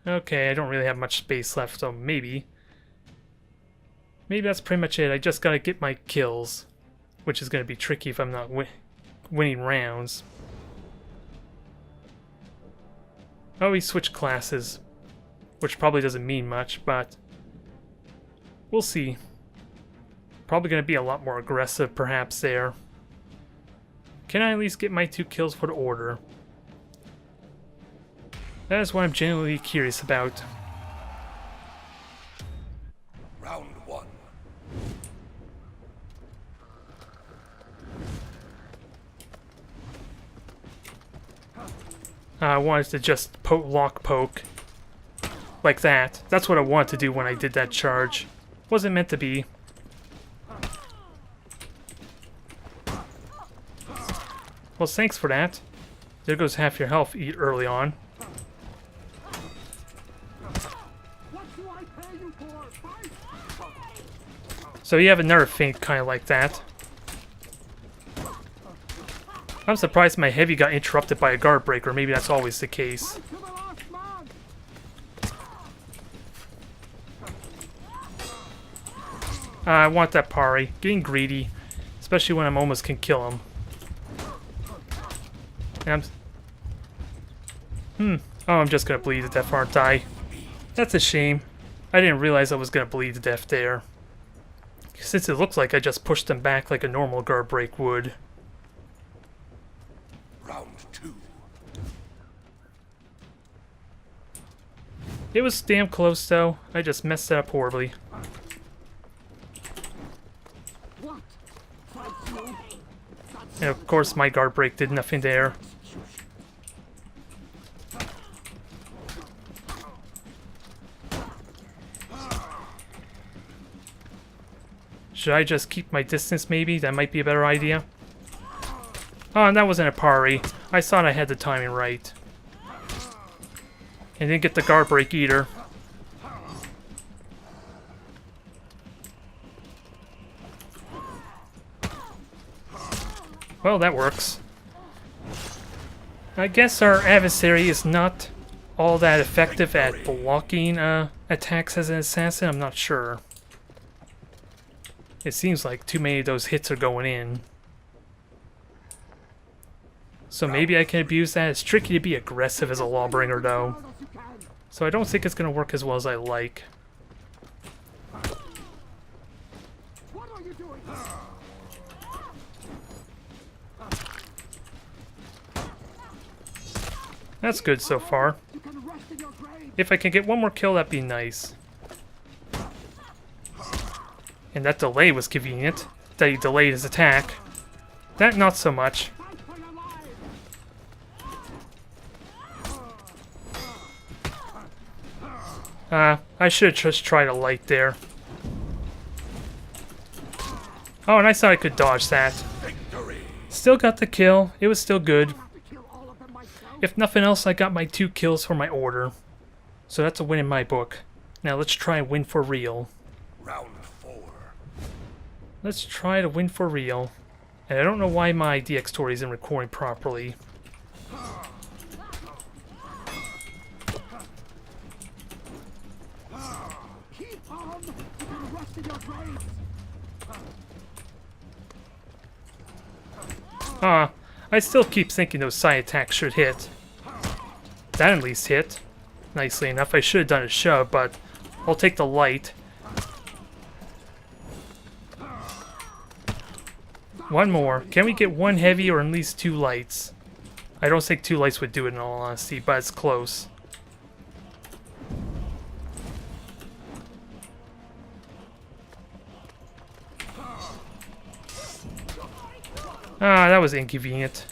Okay, I don't really have much space left, so maybe. Maybe that's pretty much it. I just gotta get my kills, which is gonna be tricky if I'm not winning rounds. Oh, he switched classes, which probably doesn't mean much, but we'll see. Probably going to be a lot more aggressive, perhaps, there. Can I at least get my 2 kills for the order? That is what I'm genuinely curious about. Round 1. I wanted to just lock poke. Like that. That's what I wanted to do when I did that charge. Wasn't meant to be. Well, thanks for that. There goes half your health early on. So you have another feint kind of like that. I'm surprised my heavy got interrupted by a guard breaker. Maybe that's always the case. I want that parry. Getting greedy. Especially when I'm almost can kill him. And oh, I'm just gonna bleed to death, aren't I? That's a shame. I didn't realize I was gonna bleed to death there. Since it looks like I just pushed him back like a normal guard break would. Round 2. It was damn close though. I just messed it up horribly. And of course my guard break did nothing there. Should I just keep my distance maybe? That might be a better idea. Oh, and that wasn't a parry. I thought I had the timing right. And didn't get the guard break either. Well, that works. I guess our adversary is not all that effective at blocking attacks as an assassin. I'm not sure. It seems like too many of those hits are going in. So maybe I can abuse that. It's tricky to be aggressive as a Lawbringer though. So I don't think it's going to work as well as I like. That's good so far. If I can get one more kill, that'd be nice. And that delay was convenient. That he delayed his attack. That not so much. I should have just tried a light there. Oh, and I thought I could dodge that. Still got the kill. It was still good. If nothing else, I got my 2 kills for my order. So that's a win in my book. Now let's try and win for real. Round 4. Let's try to win for real. And I don't know why my DX story isn't recording properly. I still keep thinking those side attacks should hit. That at least hit. Nicely enough. I should have done a shove, but I'll take the light. One more. Can we get 1 heavy or at least 2 lights? I don't think 2 lights would do it in all honesty, but it's close. That was inconvenient.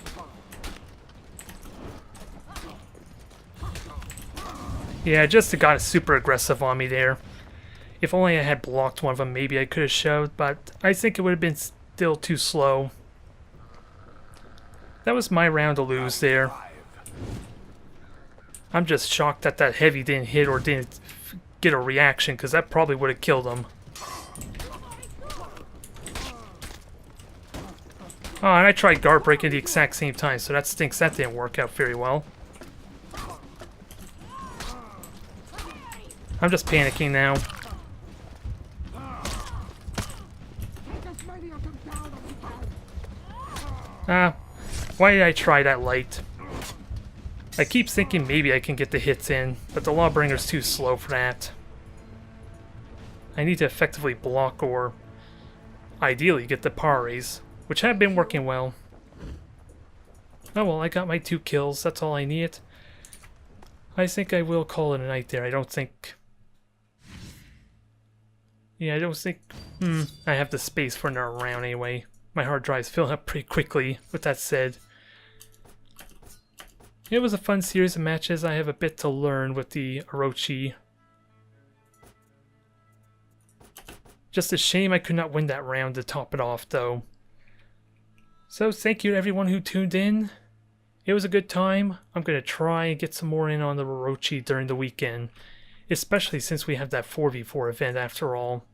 Yeah, just got super aggressive on me there. If only I had blocked one of them, maybe I could have shoved, but I think it would have been still too slow. That was my round to lose there. I'm just shocked that that heavy didn't hit or didn't get a reaction, because that probably would have killed him. Oh, and I tried guard breaking at the exact same time, so that stinks. That didn't work out very well. I'm just panicking now. Why did I try that light? I keep thinking maybe I can get the hits in, but the Lawbringer's too slow for that. I need to effectively block or ideally get the parries, which have been working well. Oh well, I got my 2 kills, that's all I need. I think I will call it a night there. I don't think... Yeah, I don't think... I have the space for another round anyway. My hard drive's filling up pretty quickly, with that said. It was a fun series of matches. I have a bit to learn with the Orochi. Just a shame I could not win that round to top it off, though. So thank you to everyone who tuned in. It was a good time. I'm going to try and get some more in on the Orochi during the weekend. Especially since we have that 4v4 event after all.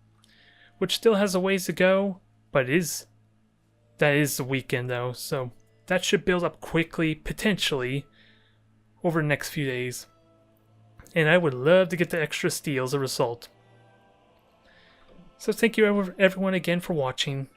Which still has a ways to go, but that is the weekend though. So that should build up quickly, potentially, over the next few days. And I would love to get the extra steal as a result. So thank you everyone again for watching.